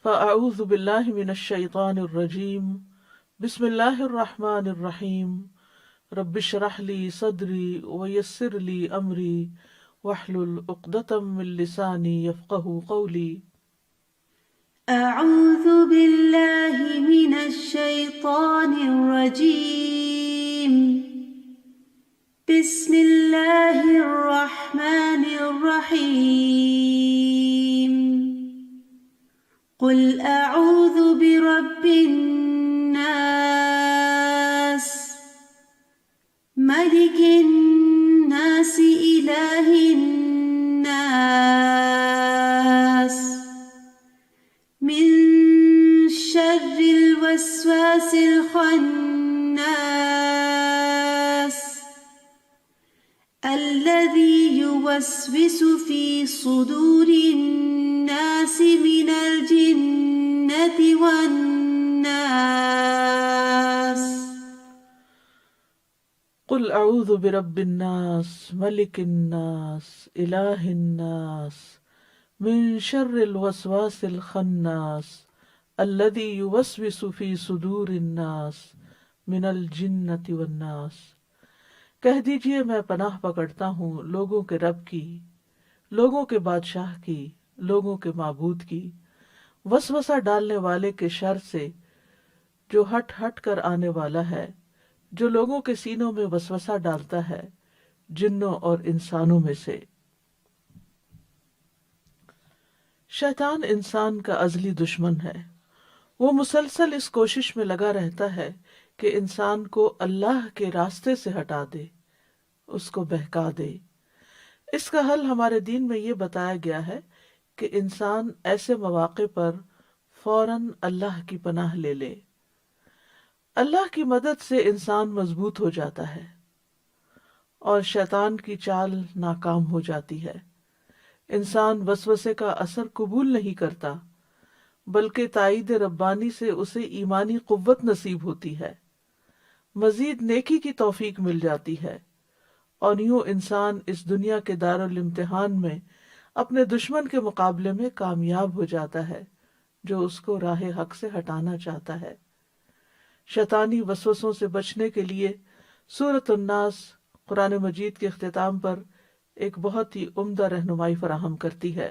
فأعوذ باللہ من الشیطان الرجیم بسم اللہ الرحمن الرحیم رب اشرح لی صدری ویسر لی امری واحلل عقدۃ من لسانی یفقہوا قولی۔ أعوذ بالله من الشيطان الرجيم. بسم الله الرحمن الرحيم. قل أعوذ برب الناس ملك الناس إله الناس من شر الوسواس الخناس الذي يوسوس في صدور الناس من الجنة والناس. قل اعوذ برب الناس ملک الناس الہ الناس من شر الوسواس الخناس الذي يوسوس في صدور الناس من الجنة والناس۔ کہہ دیجئے میں پناہ پکڑتا ہوں لوگوں کے رب کی، لوگوں کے بادشاہ کی، لوگوں کے معبود کی، وسوسہ ڈالنے والے کے شر سے جو ہٹ ہٹ کر آنے والا ہے، جو لوگوں کے سینوں میں وسوسہ ڈالتا ہے جنوں اور انسانوں میں سے۔ شیطان انسان کا ازلی دشمن ہے۔ وہ مسلسل اس کوشش میں لگا رہتا ہے کہ انسان کو اللہ کے راستے سے ہٹا دے، اس کو بہکا دے۔ اس کا حل ہمارے دین میں یہ بتایا گیا ہے کہ انسان ایسے مواقع پر فوراً اللہ کی پناہ لے لے۔ اللہ کی مدد سے انسان مضبوط ہو جاتا ہے اور شیطان کی چال ناکام ہو جاتی ہے۔ انسان وسوسے کا اثر قبول نہیں کرتا، بلکہ تائید ربانی سے اسے ایمانی قوت نصیب ہوتی ہے، مزید نیکی کی توفیق مل جاتی ہے، اور یوں انسان اس دنیا کے دارالامتحان میں اپنے دشمن کے مقابلے میں کامیاب ہو جاتا ہے جو اس کو راہ حق سے ہٹانا چاہتا ہے۔ شیطانی وسوسوں سے بچنے کے لیے سورۃ الناس قرآن مجید کے اختتام پر ایک بہت ہی عمدہ رہنمائی فراہم کرتی ہے۔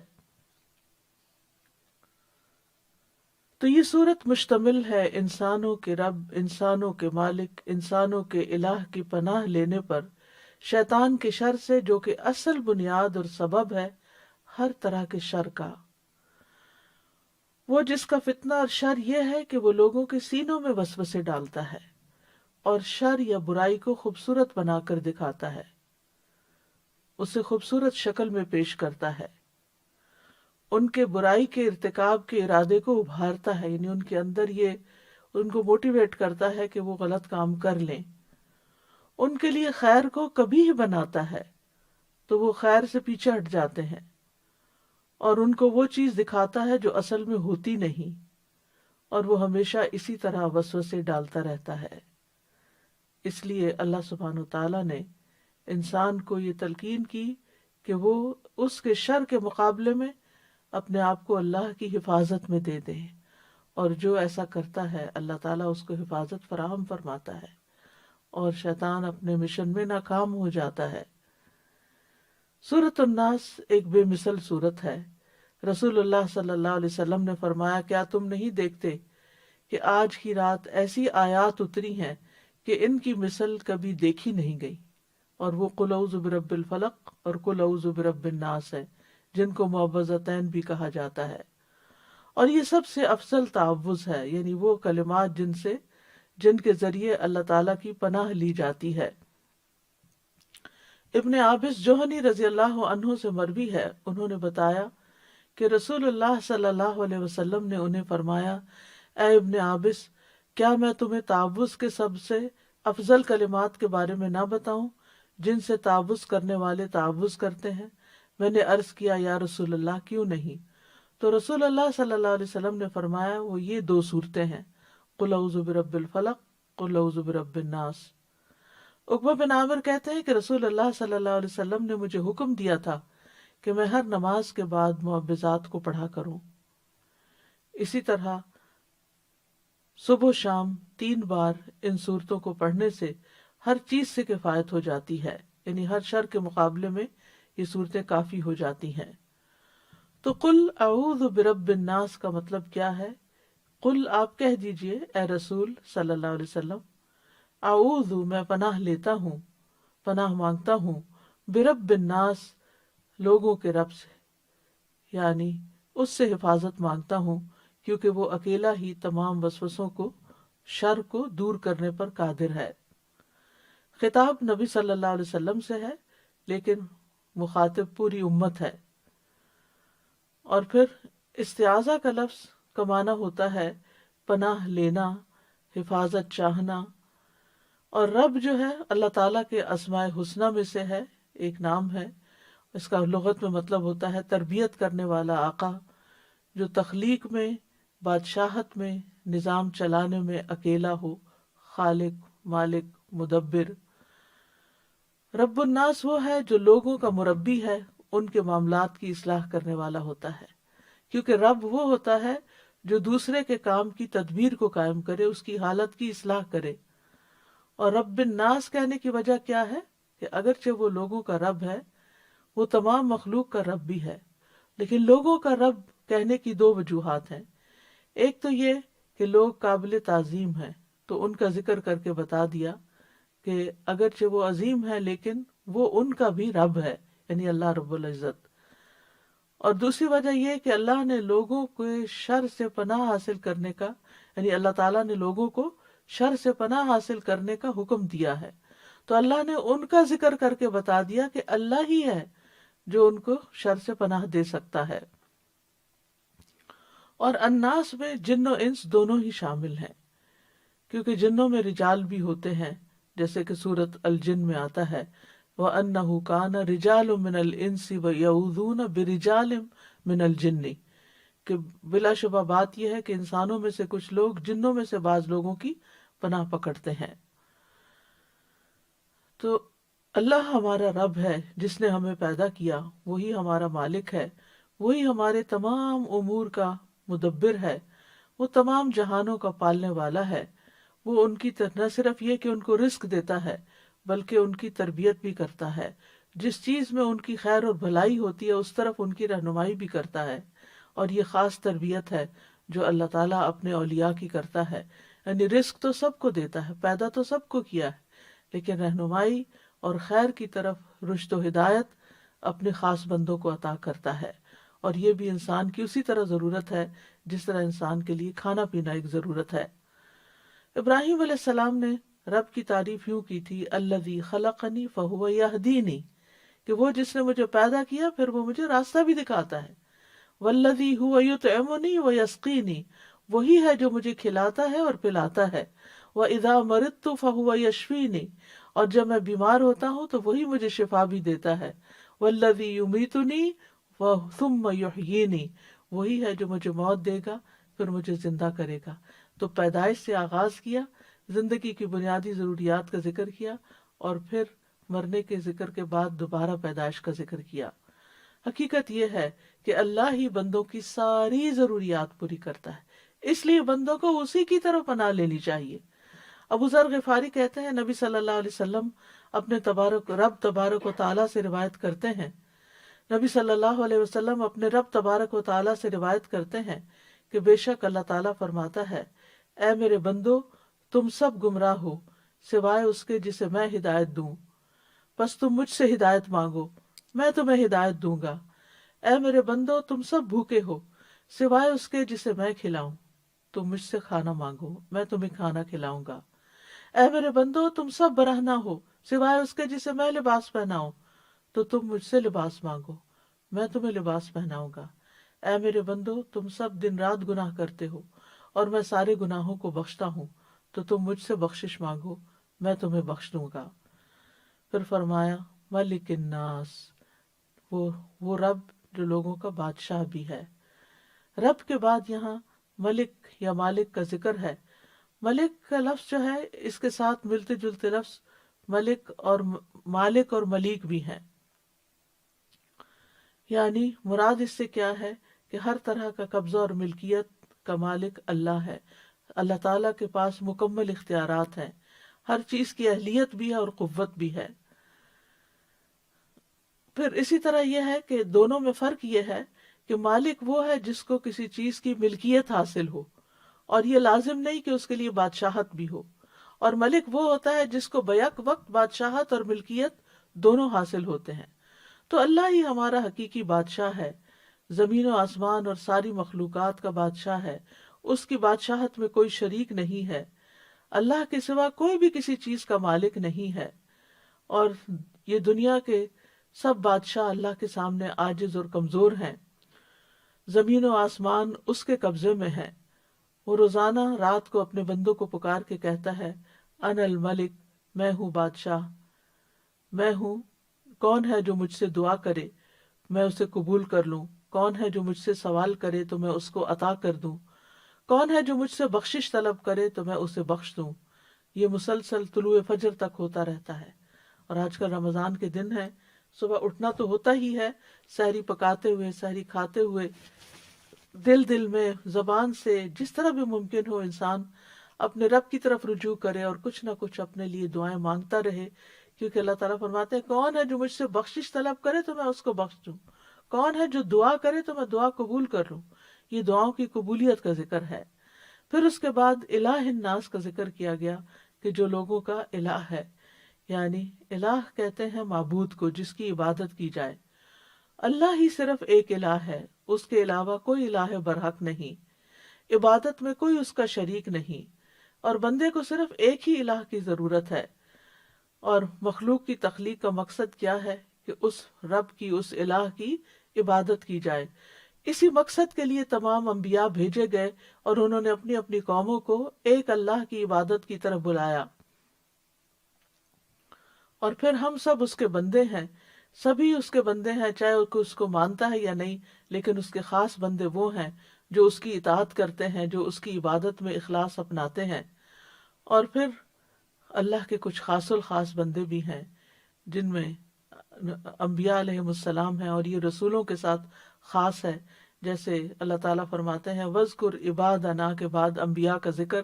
تو یہ سورت مشتمل ہے انسانوں کے رب، انسانوں کے مالک، انسانوں کے الہ کی پناہ لینے پر، شیطان کے شر سے جو کہ اصل بنیاد اور سبب ہے ہر طرح کے شر کا، وہ جس کا فتنہ اور شر یہ ہے کہ وہ لوگوں کے سینوں میں وسوسے ڈالتا ہے اور شر یا برائی کو خوبصورت بنا کر دکھاتا ہے، اسے خوبصورت شکل میں پیش کرتا ہے، ان کے برائی کے ارتکاب کے ارادے کو ابھارتا ہے، یعنی ان کے اندر یہ ان کو موٹیویٹ کرتا ہے کہ وہ غلط کام کر لیں، ان کے لیے خیر کو کبھی ہی بناتا ہے تو وہ خیر سے پیچھے ہٹ جاتے ہیں، اور ان کو وہ چیز دکھاتا ہے جو اصل میں ہوتی نہیں، اور وہ ہمیشہ اسی طرح وسوسے ڈالتا رہتا ہے۔ اس لیے اللہ سبحانہ وتعالیٰ نے انسان کو یہ تلقین کی کہ وہ اس کے شر کے مقابلے میں اپنے آپ کو اللہ کی حفاظت میں دے دے، اور جو ایسا کرتا ہے اللہ تعالیٰ اس کو حفاظت فراہم فرماتا ہے اور شیطان اپنے مشن میں ناکام ہو جاتا ہے۔ سورۃ الناس ایک بے مثل سورت ہے۔ رسول اللہ صلی اللہ علیہ وسلم نے فرمایا، کیا تم نہیں دیکھتے کہ آج کی رات ایسی آیات اتری ہیں کہ ان کی مثل کبھی دیکھی نہیں گئی، اور وہ قل اعوذ برب الفلق اور قل اعوذ برب الناس ہے، جن کو معوذتین بھی کہا جاتا ہے، اور یہ سب سے افضل تعوذ ہے، یعنی وہ کلمات جن کے ذریعے اللہ تعالیٰ کی پناہ لی جاتی ہے۔ ابن عابس جوہنی رضی اللہ عنہ سے مروی ہے، انہوں نے بتایا کہ رسول اللہ صلی اللہ علیہ وسلم نے انہیں فرمایا، اے ابن عابس، کیا میں تمہیں تعوذ کے سب سے افضل کلمات کے بارے میں نہ بتاؤں جن سے تعوذ کرنے والے تعوذ کرتے ہیں؟ میں نے عرض کیا، یا رسول اللہ کیوں نہیں؟ تو رسول اللہ صلی اللہ علیہ وسلم نے فرمایا، وہ یہ 2 صورتیں ہیں، قل اعوذ برب الفلق، قل اعوذ برب الناس۔ عقبہ بن عامر کہتے ہیں کہ رسول اللہ صلی اللہ علیہ وسلم نے مجھے حکم دیا تھا کہ میں ہر نماز کے بعد معوذات کو پڑھا کروں۔ اسی طرح صبح و شام 3 بار ان صورتوں کو پڑھنے سے ہر چیز سے کفایت ہو جاتی ہے، یعنی ہر شر کے مقابلے میں یہ صورتیں کافی ہو جاتی ہیں۔ تو قل اعوذ برب الناس کا مطلب کیا ہے؟ قل آپ کہہ دیجئے اے رسول صلی اللہ علیہ وسلم، اعوذ میں پناہ لیتا ہوں، پناہ مانگتا ہوں، برب الناس لوگوں کے رب سے، یعنی اس سے حفاظت مانگتا ہوں کیونکہ وہ اکیلا ہی تمام وسوسوں کو، شر کو دور کرنے پر قادر ہے۔ خطاب نبی صلی اللہ علیہ وسلم سے ہے لیکن مخاطب پوری امت ہے۔ اور پھر استعاذہ کا لفظ کا معنی ہوتا ہے پناہ لینا، حفاظت چاہنا، اور رب جو ہے اللہ تعالیٰ کے اسماء حسنہ میں سے ہے، ایک نام ہے۔ اس کا لغت میں مطلب ہوتا ہے تربیت کرنے والا آقا، جو تخلیق میں، بادشاہت میں، نظام چلانے میں اکیلا ہو، خالق، مالک، مدبر۔ رب الناس وہ ہے جو لوگوں کا مربی ہے، ان کے معاملات کی اصلاح کرنے والا ہوتا ہے، کیونکہ رب وہ ہوتا ہے جو دوسرے کے کام کی تدبیر کو قائم کرے، اس کی حالت کی اصلاح کرے۔ اور رب الناس کہنے کی وجہ کیا ہے کہ اگرچہ وہ لوگوں کا رب ہے، وہ تمام مخلوق کا رب بھی ہے، لیکن لوگوں کا رب کہنے کی 2 وجوہات ہیں۔ ایک تو یہ کہ لوگ قابل تعظیم ہیں، تو ان کا ذکر کر کے بتا دیا کہ اگرچہ وہ عظیم ہے لیکن وہ ان کا بھی رب ہے، یعنی اللہ رب العزت۔ اور دوسری وجہ یہ کہ اللہ نے لوگوں کو شر سے پناہ حاصل کرنے کا، یعنی اللہ تعالیٰ نے لوگوں کو شر سے پناہ حاصل کرنے کا حکم دیا ہے، تو اللہ نے ان کا ذکر کر کے بتا دیا کہ اللہ ہی ہے جو ان کو شر سے پناہ دے سکتا ہے۔ اور الناس میں جن و انس دونوں ہی شامل ہیں، کیونکہ جنوں میں رجال بھی ہوتے ہیں، جیسے کہ سورۃ الجن میں آتا ہے وَأَنَّهُ كَانَ رِجَالٌ مِّنَ الْإِنسِ وَيَعُوذُونَ بِرِجَالٍ مِّنَ الْجِنِّ، کہ بلا شبہ بات یہ ہے کہ انسانوں میں سے کچھ لوگ جنوں میں سے بعض لوگوں کی پناہ پکڑتے ہیں۔ تو اللہ ہمارا رب ہے جس نے ہمیں پیدا کیا، وہی ہمارا مالک ہے، وہی ہمارے تمام امور کا مدبر ہے، وہ تمام جہانوں کا پالنے والا ہے۔ وہ ان کی نہ صرف یہ کہ ان کو رزق دیتا ہے بلکہ ان کی تربیت بھی کرتا ہے، جس چیز میں ان کی خیر اور بھلائی ہوتی ہے اس طرف ان کی رہنمائی بھی کرتا ہے۔ اور یہ خاص تربیت ہے جو اللہ تعالیٰ اپنے اولیاء کی کرتا ہے، یعنی رزق تو سب کو دیتا ہے، پیدا تو سب کو کیا ہے، لیکن رہنمائی اور خیر کی طرف رشد و ہدایت اپنے خاص بندوں کو عطا کرتا ہے۔ اور یہ بھی انسان کی اسی طرح ضرورت ہے جس طرح انسان کے لیے کھانا پینا ایک ضرورت ہے۔ ابراہیم علیہ السلام نے رب کی تعریف یوں کی تھی الذی خلقنی فہو یہدینی، کہ وہ جس نے مجھے پیدا کیا پھر وہ مجھے راستہ بھی دکھاتا ہے۔ والذی هو یطعمنی ویسقینی، وہی ہے جو مجھے کھلاتا ہے اور پلاتا ہے۔ واذا مرضت فہو یشفینی، اور جب میں بیمار ہوتا ہوں تو وہی مجھے شفا بھی دیتا ہے۔ والذی یمیتنی ثم یحیینی، وہی ہے جو مجھے موت دے گا پھر مجھے زندہ کرے گا۔ تو پیدائش سے آغاز کیا، زندگی کی بنیادی ضروریات کا ذکر کیا، اور پھر مرنے کے ذکر کے بعد دوبارہ پیدائش کا ذکر کیا۔ حقیقت یہ ہے کہ اللہ ہی بندوں کی ساری ضروریات پوری کرتا ہے، اس لیے بندوں کو اسی کی طرف پناہ لینی چاہیے۔ ابو ذر غفاری کہتے ہیں نبی صلی اللہ علیہ وسلم اپنے رب تبارک و تعالیٰ سے روایت کرتے ہیں، نبی صلی اللہ علیہ وسلم اپنے رب تبارک و تعالیٰ سے روایت کرتے ہیں کہ بے شک اللہ تعالیٰ فرماتا ہے اے میرے بندو تم سب گمراہ ہو سوائے اس کے جسے میں ہدایت دوں، بس تم مجھ سے ہدایت مانگو میں تمہیں ہدایت دوں گا۔ اے میرے بندو تم سب بھوکے ہو سوائے اس کے جسے میں کھلاؤں، تم مجھ سے کھانا مانگو میں تمہیں کھانا کھلاؤں گا۔ اے میرے بندو تم سب برہنہ ہو سوائے اس کے جسے میں لباس پہناؤں، تو تم مجھ سے لباس مانگو میں تمہیں لباس پہناؤں گا۔ اے میرے بندو تم سب دن رات گناہ کرتے ہو اور میں سارے گناہوں کو بخشتا ہوں، تو تم مجھ سے بخشش مانگو میں تمہیں بخش دوں گا۔ پھر فرمایا ملک الناس، وہ رب جو لوگوں کا بادشاہ بھی ہے۔ رب کے بعد یہاں ملک یا مالک کا ذکر ہے۔ ملک کا لفظ جو ہے اس کے ساتھ ملتے جلتے لفظ ملک اور مالک اور ملیک بھی ہیں، یعنی مراد اس سے کیا ہے کہ ہر طرح کا قبضہ اور ملکیت کا مالک اللہ ہے. اللہ تعالیٰ کے پاس مکمل اختیارات ہیں، ہر چیز کی اہلیت بھی ہے اور قوت بھی ہے. پھر اسی طرح یہ ہے کہ دونوں میں فرق یہ ہے کہ مالک وہ ہے جس کو کسی چیز کی ملکیت حاصل ہو، اور یہ لازم نہیں کہ اس کے لیے بادشاہت بھی ہو. اور ملک وہ ہوتا ہے جس کو بیک وقت بادشاہت اور ملکیت دونوں حاصل ہوتے ہیں. تو اللہ ہی ہمارا حقیقی بادشاہ ہے، زمین و آسمان اور ساری مخلوقات کا بادشاہ ہے. اس کی بادشاہت میں کوئی شریک نہیں ہے. اللہ کے سوا کوئی بھی کسی چیز کا مالک نہیں ہے. اور یہ دنیا کے سب بادشاہ اللہ کے سامنے عاجز اور کمزور ہیں. زمین و آسمان اس کے قبضے میں ہے. وہ روزانہ رات کو اپنے بندوں کو پکار کے کہتا ہے انا الملک، میں ہوں بادشاہ، میں ہوں. کون ہے جو مجھ سے دعا کرے میں اسے قبول کر لوں؟ کون ہے جو مجھ سے سوال کرے تو میں اس کو عطا کر دوں؟ کون ہے جو مجھ سے بخشش طلب کرے تو میں اسے بخش دوں؟ یہ مسلسل طلوع فجر تک ہوتا رہتا ہے. اور آج کل رمضان کے دن ہے، صبح اٹھنا تو ہوتا ہی ہے، سحری پکاتے ہوئے، سحری کھاتے ہوئے دل میں زبان سے جس طرح بھی ممکن ہو انسان اپنے رب کی طرف رجوع کرے اور کچھ نہ کچھ اپنے لیے دعائیں مانگتا رہے. کیونکہ اللہ تعالیٰ فرماتے ہیں کون ہے جو مجھ سے بخشش طلب کرے تو میں اس کو بخش دوں، کون ہے جو دعا کرے تو میں دعا قبول کر لوں. یہ دعاؤں کی قبولیت کا ذکر ہے. پھر اس کے بعد الہ الناس کا ذکر کیا گیا کہ جو لوگوں کا الہ ہے، یعنی الہ کہتے ہیں معبود کو جس کی عبادت کی جائے. اللہ ہی صرف ایک الہ ہے، اس کے علاوہ کوئی الہ برحق نہیں، عبادت میں کوئی اس کا شریک نہیں. اور بندے کو صرف ایک ہی الہ کی ضرورت ہے. اور مخلوق کی تخلیق کا مقصد کیا ہے؟ کہ اس رب کی، اس الہ کی عبادت کی جائے. اسی مقصد کے لیے تمام انبیاء بھیجے گئے اور انہوں نے اپنی اپنی قوموں کو ایک اللہ کی عبادت کی طرف بلایا. اور پھر ہم سب اس کے بندے ہیں، سبھی اس کے بندے ہیں، چاہے اس کو مانتا ہے یا نہیں. لیکن اس کے خاص بندے وہ ہیں جو اس کی اطاعت کرتے ہیں، جو اس کی عبادت میں اخلاص اپناتے ہیں. اور پھر اللہ کے کچھ خاص الخاص بندے بھی ہیں جن میں انبیاء علیہم السلام ہیں، اور یہ رسولوں کے ساتھ خاص ہے. جیسے اللہ تعالیٰ فرماتے ہیں وَاذْكُرْ عِبَادَنَا کے بعد انبیاء کا ذکر.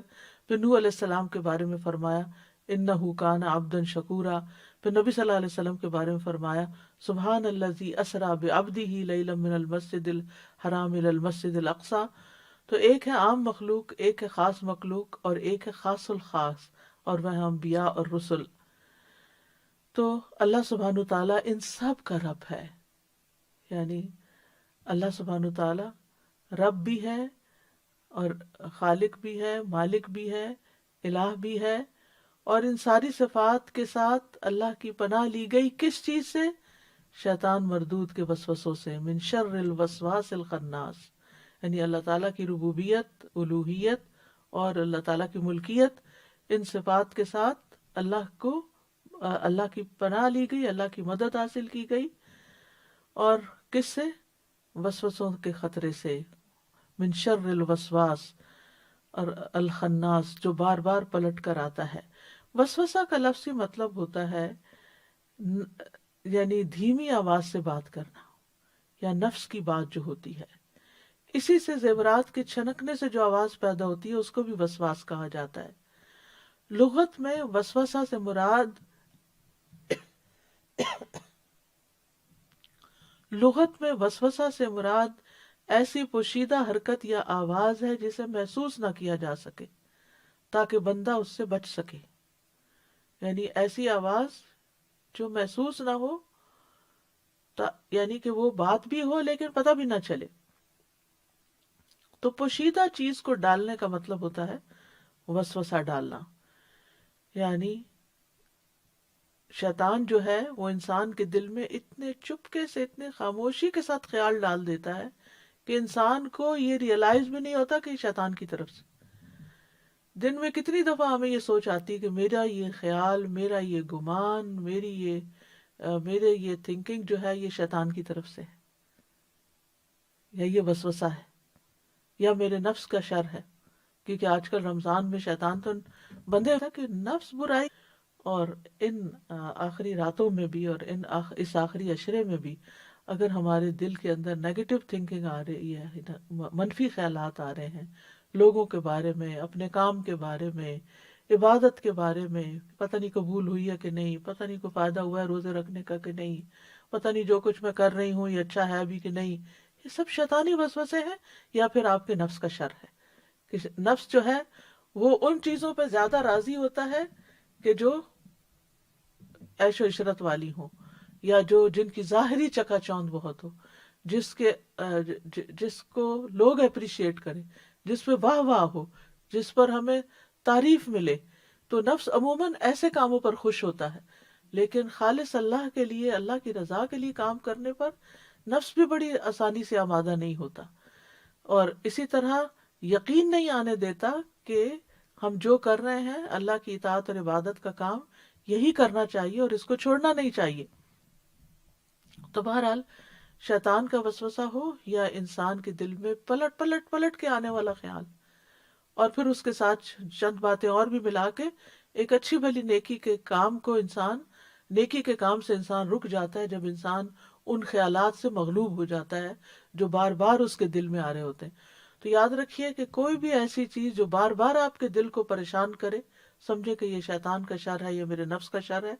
پھر نوح علیہ السلام کے بارے میں فرمایا اِنَّهُ كَانَ عَبْدًا شَكُورًا. پھر نبی صلی اللہ علیہ وسلم کے بارے میں فرمایا سبحان الذی اسریٰ بعبدہ لیلا من المسجد الحرام الی المسجد الاقصی. تو ایک ہے عام مخلوق، ایک ہے خاص مخلوق، اور ایک ہے خاص الخاص، اور وہ انبیاء اور رسل. تو اللہ سبحانہ تعالیٰ ان سب کا رب ہے. یعنی اللہ سبحانہ تعالیٰ رب بھی ہے اور خالق بھی ہے، مالک بھی ہے، الہ بھی ہے. اور ان ساری صفات کے ساتھ اللہ کی پناہ لی گئی کس چیز سے؟ شیطان مردود کے وسوسوں سے. من شر الوسواس الخناس. یعنی اللہ تعالیٰ کی ربوبیت، الوہیت اور اللہ تعالیٰ کی ملکیت، ان صفات کے ساتھ اللہ کی پناہ لی گئی، اللہ کی مدد حاصل کی گئی. اور کس سے؟ وسوسوں کے خطرے سے. من شر الوسواس اور الخناس جو بار بار پلٹ کر آتا ہے. وسوسہ کا لفظی مطلب ہوتا ہے یعنی دھیمی آواز سے بات کرنا، یا نفس کی بات جو ہوتی ہے. اسی سے زیورات کے چھنکنے سے جو آواز پیدا ہوتی ہے اس کو بھی وسواس کہا جاتا ہے. لغت میں وسوسہ سے مراد ایسی پوشیدہ حرکت یا آواز ہے جسے محسوس نہ کیا جا سکے تاکہ بندہ اس سے بچ سکے. یعنی ایسی آواز جو محسوس نہ ہو، یعنی کہ وہ بات بھی ہو لیکن پتہ بھی نہ چلے. تو پوشیدہ چیز کو ڈالنے کا مطلب ہوتا ہے وسوسہ ڈالنا. یعنی شیطان جو ہے وہ انسان کے دل میں اتنے چپکے سے، اتنے خاموشی کے ساتھ خیال ڈال دیتا ہے کہ انسان کو یہ ریئلائز بھی نہیں ہوتا کہ یہ شیطان کی طرف سے. دن میں کتنی دفعہ ہمیں یہ سوچ آتی ہے کہ میرا یہ خیال، میرا یہ گمان، میرے یہ تھنکنگ جو ہے یہ شیطان کی طرف سے ہے، یا یہ وسوسہ ہے، یا میرے نفس کا شر ہے. کیونکہ آج کل رمضان میں شیطان تو بندے ہوتا کہ نفس برائی، اور ان آخری راتوں میں بھی اور اس آخری عشرے میں بھی اگر ہمارے دل کے اندر نیگیٹو تھنکنگ آ رہی ہے، منفی خیالات آ رہے ہیں لوگوں کے بارے میں، اپنے کام کے بارے میں، عبادت کے بارے میں، پتہ نہیں قبول ہوئی ہے کہ نہیں، پتہ نہیں کوئی فائدہ ہوا ہے روزے رکھنے کا کہ نہیں، پتہ نہیں جو کچھ میں کر رہی ہوں یہ اچھا ہے بھی کہ نہیں، یہ سب شیطانی وسوسے ہیں یا پھر آپ کے نفس کا شر ہے کہ نفس جو ہے وہ ان چیزوں پہ زیادہ راضی ہوتا ہے کہ جو عیش و عشرت والی ہوں، یا جو جن کی ظاہری چکا چوند بہت ہو، جس کو لوگ اپریشیٹ کریں، جس پہ واہ واہ ہو، جس پر ہمیں تعریف ملے، تو نفس عموماً ایسے کاموں پر خوش ہوتا ہے. لیکن خالص اللہ کے لیے، اللہ کی رضا کے لیے کام کرنے پر نفس بھی بڑی آسانی سے آمادہ نہیں ہوتا، اور اسی طرح یقین نہیں آنے دیتا کہ ہم جو کر رہے ہیں اللہ کی اطاعت اور عبادت کا کام یہی کرنا چاہیے اور اس کو چھوڑنا نہیں چاہیے. تو بہرحال شیطان کا وسوسہ ہو یا انسان کے دل میں پلٹ پلٹ پلٹ کے آنے والا خیال، اور پھر اس کے ساتھ چند باتیں اور بھی ملا کے ایک اچھی بھلی نیکی کے کام کو نیکی کے کام سے انسان رک جاتا ہے جب انسان ان خیالات سے مغلوب ہو جاتا ہے جو بار بار اس کے دل میں آ رہے ہوتے ہیں. تو یاد رکھیے کہ کوئی بھی ایسی چیز جو بار بار آپ کے دل کو پریشان کرے، سمجھے کہ یہ شیطان کا شر ہے، یہ میرے نفس کا شر ہے،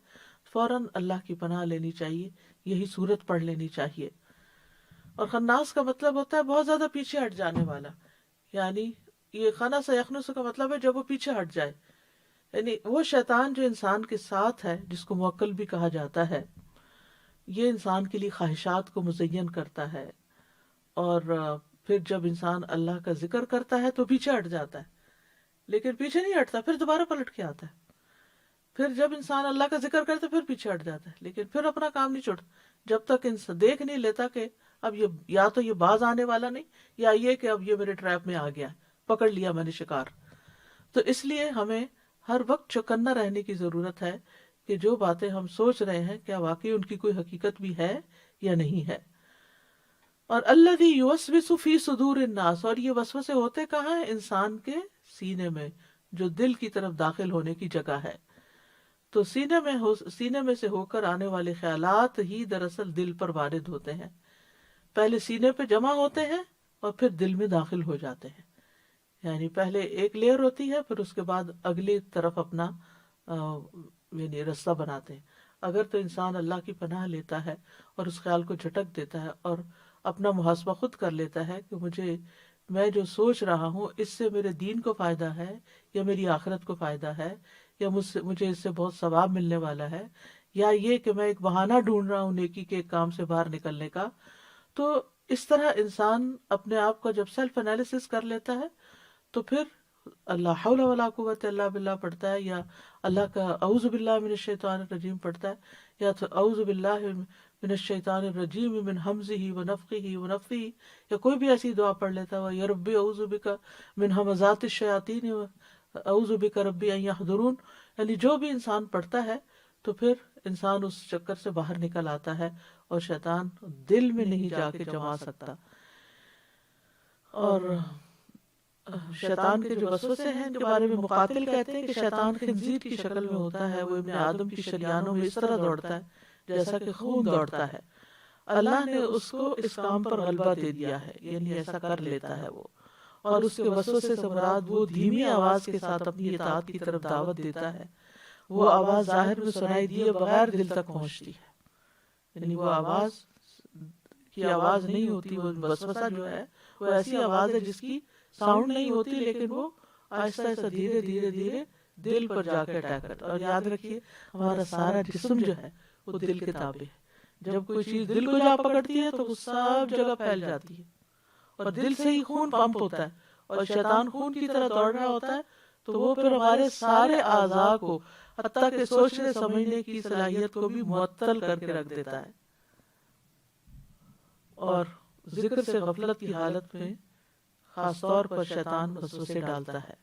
فوراً اللہ کی پناہ لینی چاہیے، یہی صورت پڑھ لینی چاہیے. اور خناس کا مطلب ہوتا ہے بہت زیادہ پیچھے ہٹ جانے والا، یعنی یہ خنا سے یخنس کا مطلب ہے جب وہ پیچھے ہٹ جائے، یعنی وہ شیطان جو انسان کے ساتھ ہے، جس کو موکل بھی کہا جاتا ہے، یہ انسان کے لیے خواہشات کو مزین کرتا ہے، اور پھر جب انسان اللہ کا ذکر کرتا ہے تو پیچھے ہٹ جاتا ہے، لیکن پیچھے نہیں ہٹتا، پھر دوبارہ پلٹ کے آتا ہے. پھر جب انسان اللہ کا ذکر کرتا ہے پھر پیچھے ہٹ جاتا ہے، لیکن پھر اپنا کام نہیں چھوڑتا جب تک انسان دیکھ نہیں لیتا کہ اب یہ یا تو یہ باز آنے والا نہیں، یا یہ کہ اب یہ میرے ٹریپ میں آ گیا، پکڑ لیا میں نے شکار. تو اس لیے ہمیں ہر وقت چوکنا رہنے کی ضرورت ہے کہ جو باتیں ہم سوچ رہے ہیں کیا واقعی ان کی کوئی حقیقت بھی ہے یا نہیں ہے. اور الذی یوسوس فی صدور الناس، اور یہ وسوسے ہوتے کہاں ہیں؟ انسان کے سینے میں، جو دل کی طرف داخل ہونے کی جگہ ہے. تو سینے میں سے ہو کر آنے والے خیالات ہی دراصل دل پر وارد ہوتے ہیں، پہلے سینے پہ جمع ہوتے ہیں اور پھر دل میں داخل ہو جاتے ہیں. یعنی پہلے ایک لیئر ہوتی ہے، پھر اس کے بعد اگلی طرف اپنا یعنی رستہ بناتے ہیں. اگر تو انسان اللہ کی پناہ لیتا ہے اور اس خیال کو جھٹک دیتا ہے اور اپنا محاسبہ خود کر لیتا ہے کہ میں جو سوچ رہا ہوں اس سے میرے دین کو فائدہ ہے یا میری آخرت کو فائدہ ہے، یا مجھے اس سے بہت ثواب ملنے والا ہے، یا یہ کہ میں ایک بہانہ ڈھونڈ رہا ہوں نیکی کے ایک کام سے باہر نکلنے کا. تو اس طرح انسان اپنے آپ کو جب سیلف انالیسس کر لیتا ہے تو پھر اللہ حول ولا قوت الا باللہ پڑھتا ہے، یا اللہ کا اعوذ باللہ من الشیطان الرجیم پڑھتا ہے، یا تو اعوذ باللہ من الشیطان الرجیم من حمزہ ونفخہ ونفثہ، یا کوئی بھی ایسی دعا پڑھ لیتا ہے، یا ربی اعوذ بک من ہمزات الشیاطین اعوذ بک ربی ان یحضرون. یعنی جو بھی انسان پڑھتا ہے تو پھر انسان اس چکر سے باہر نکل آتا ہے اور شیطان دل میں نہیں جا کے جما سکتا. اور شیطان کے جو وسوسے ہیں ان کے بارے میں مقاتل کہتے ہیں کہ شیطان خنزیر کی شکل میں ہوتا ہے، وہ ابن آدم کی شریانوں میں اس طرح دوڑتا ہے جیسا کہ خون دوڑتا ہے. اللہ نے اس کو اس کام پر غلبہ دے دیا ہے، یعنی ایسا کر لیتا ہے وہ، اور اس کے وسوسے سے مراد وہ دھیمی آواز کے ساتھ اپنی اطاعت کی طرف دعوت دیتا ہے. وہ آواز ظاہر میں سنائی دیے بغیر دل تک پہنچتی ہے، یعنی وہ آواز کی آواز نہیں ہوتی، وہ وسوسہ جو ہے وہ ایسی آواز ہے جس کی ساؤنڈ نہیں ہوتی، لیکن وہ آہستہ آہستہ دھیرے دھیرے دھیرے دل پر جا کے اٹیک کرتا ہے. اور یاد رکھیے ہمارا سارا جسم جو ہے وہ دل کے تابع ہے، جب کوئی چیز دل کو جا پکڑتی ہے تو وہ سب جگہ پھیل جاتی ہے، اور دل سے ہی خون پمپ ہوتا ہے، اور شیطان خون کی طرح دوڑ رہا ہوتا ہے تو وہ پھر ہمارے سارے اعضاء کو، حتیٰ کہ سوچنے سمجھنے کی صلاحیت کو بھی معطل کر کے رکھ دیتا ہے. اور ذکر سے غفلت کی حالت میں خاص طور پر شیطان وسوسے ڈالتا ہے.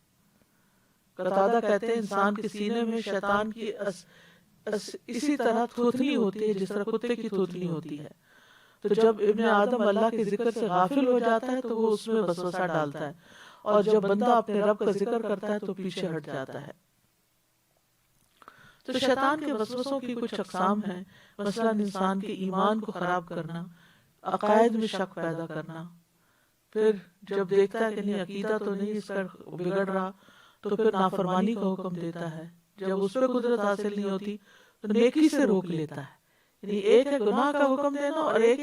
قتادہ کہتے ہیں انسان کے سینے میں شیطان کی اسی طرح تھوتنی ہوتی ہے جس طرح کتے کی تھوتنی ہوتی ہے. تو جب ابن آدم اللہ کے ذکر سے غافل ہو جاتا ہے تو وہ اس میں وسوسہ ڈالتا ہے، اور جب بندہ اپنے رب کا ذکر کرتا ہے تو پیچھے ہٹ جاتا ہے. تو شیطان کے وسوسوں کی کچھ اقسام ہیں، مثلا انسان کے ایمان کو خراب کرنا، عقائد میں شک پیدا کرنا، پھر جب دیکھتا ہے کہ نہیں عقیدہ تو نہیں اس کا بگڑ رہا تو پھر نافرمانی کا حکم دیتا ہے، جب اس پہ قدرت حاصل نہیں ہوتی تو نیکی سے روک لیتا ہے. یعنی ایک ہے گناہ کا حکم دینا، اور ایک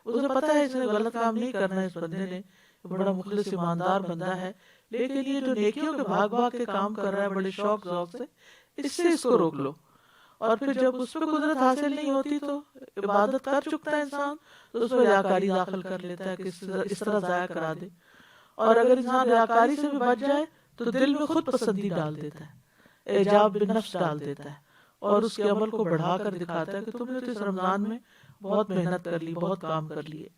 اسے پتا ہے اس نے غلط کام نہیں کرنا ہے، اس بندے نے بڑا مخلص ایماندار بندہ ہے، لیکن یہ جو نیکیوں کے بھاگ بھاگ کے کام کر رہا ہے بڑے شوق ذوق سے، اس سے اس کو روک لو. اور پھر جب اس پہ قدرت حاصل نہیں ہوتی تو عبادت کر چکتا ہے انسان تو اس میں ریاکاری داخل کر لیتا ہے کہ اس طرح ضائع کرا دے. اور اگر انسان ریاکاری سے بھی بچ جائے تو دل میں خود پسندی ڈال دیتا ہے، اعجاب بالنفس ڈال دیتا ہے، اور اس کے عمل کو بڑھا کر دکھاتا ہے کہ تم نے تو اس رمضان میں بہت محنت کر لی، بہت کام کر لیے.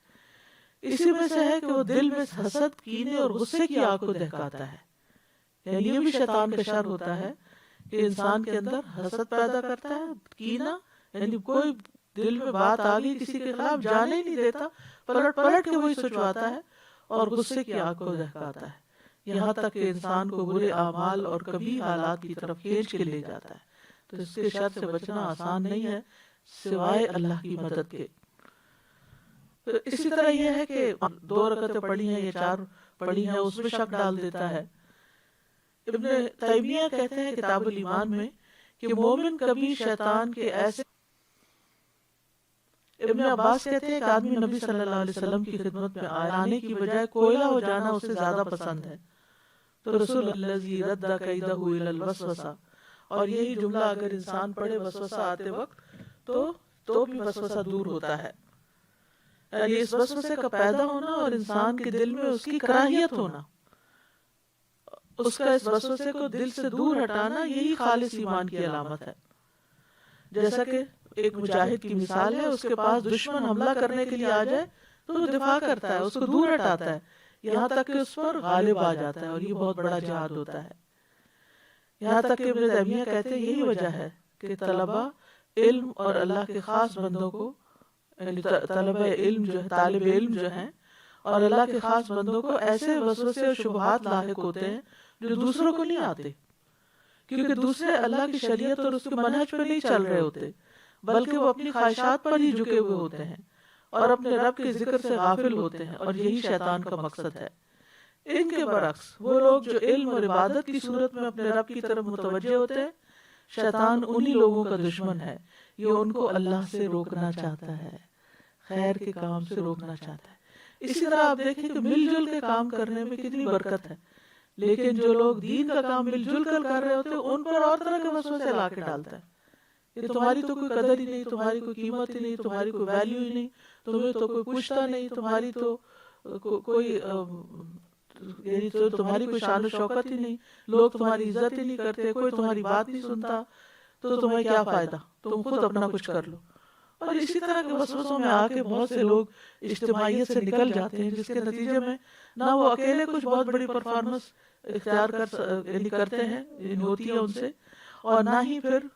اسی میں سے ہے کہ وہ دل میں حسد، کینے اور غصے کی آگ کو دہکاتا ہے. یعنی یہ بھی شیطان کا شر ہوتا ہے کہ انسان کے اندر حسد پیدا کرتا ہے، کینہ، یعنی کوئی دل میں بات آ گئی کسی کے خلاف جانے ہی نہیں دیتا، پلٹ پلٹ کے وہی سوچواتا ہے، اور غصے کی آگ کو دہکاتا ہے، یہاں تک کہ انسان کو برے اعمال اور کبھی حالات کی طرف کھینچ کے لے جاتا ہے. تو اس کے شر سے بچنا آسان نہیں ہے سوائے اللہ کی مدد کے. تو اسی طرح یہ ہے کہ 2 رکعتیں پڑھی ہیں یا 4 پڑھی ہیں اس میں شک ڈال دیتا ہے. ابن تیمیہ کہتے ہیں کتاب الایمان میں کہ مومن کبھی شیطان کے ایسے. ابن عباس کہتے ہیں کہ آدمی نبی صلی اللہ علیہ وسلم کی خدمت میں آنے کی بجائے کوئلہ ہو جانا اسے زیادہ پسند ہے. تو رسول الذی رد کیدہ الی الوسوسہ، اور یہی جملہ اگر انسان پڑھے وسوسہ آتے وقت تو بھی وسوسہ دور ہوتا ہے. یعنی اس وسوسے کا پیدا ہونا اور انسان کے دل میں اس کی کراہیت ہونا، اس کا اس وسوسے کو دل سے دور ہٹانا، یہی خالص ایمان کی علامت ہے. جیسا کہ ایک مجاہد کی مثال ہے، اس کے پاس دشمن حملہ کرنے کے لیے آ جائے تو وہ دفاع کرتا ہے، اس کو دور ہٹاتا ہے یہاں تک کہ اس پر غالب آ جاتا ہے، اور یہ بہت بڑا جہاد ہوتا ہے. یہاں تک کہ ابن تیمیہ کہتے ہیں یہی وجہ ہے کہ طلبہ علم اور اللہ کے خاص بندوں کو، یعنی طلبہ علم جو ہے، طالب علم جو ہیں اور اللہ کے خاص بندوں کو ایسے وسوسے اور شبہات لاحق ہوتے ہیں جو دوسروں کو نہیں آتے، کیونکہ دوسرے اللہ کی شریعت اور اس کے منہج پہ نہیں چل رہے ہوتے، بلکہ وہ اپنی خواہشات پر ہی جھکے ہوئے ہوتے ہیں اور اپنے رب کے ذکر سے غافل ہوتے ہیں، اور یہی شیطان کا مقصد ہے. ان کے برعکس وہ لوگ جو علم اور عبادت کی صورت میں اپنے رب کی طرف متوجہ ہوتے ہیں، شیطان انہی لوگوں کا دشمن ہے. یہ ان کو اللہ سے روکنا چاہتا ہے، خیر کے کام سے روکنا چاہتا ہے. اسی طرح آپ دیکھیں کہ مل جل کے کام کرنے میں کتنی برکت ہے، لیکن جو لوگ دین کا کام مل جل کر کر رہے ہوتے ہیں ان پر اور طرح کے وسوسے لا کے ڈالتا ہے کہ تمہاری تو کوئی قدر ہی نہیں، تمہاری کوئی قیمت ہی نہیں، تمہاری کوئی ویلیو ہی نہیں، تمہیں تو کوئی پوچھتا نہیں، تمہاری تو کوئی یعنی تو تمہاری کوئی شان و شوکت ہی نہیں، لوگ تمہاری عزت ہی نہیں کرتے، کوئی تمہاری بات نہیں سنتا، تو تمہیں کیا فائدہ، تم خود اپنا کچھ کر لو. اور اسی طرح کے وسوسوں میں آ کے بہت سے لوگ اجتماعیت سے نکل جاتے ہیں، جس کے نتیجے میں نہ وہ اکیلے کچھ بہت بڑی پرفارمنس اختیار یعنی کرتے ہیں، یعنی ہوتی ہے ان سے، اور نہ ہی پھر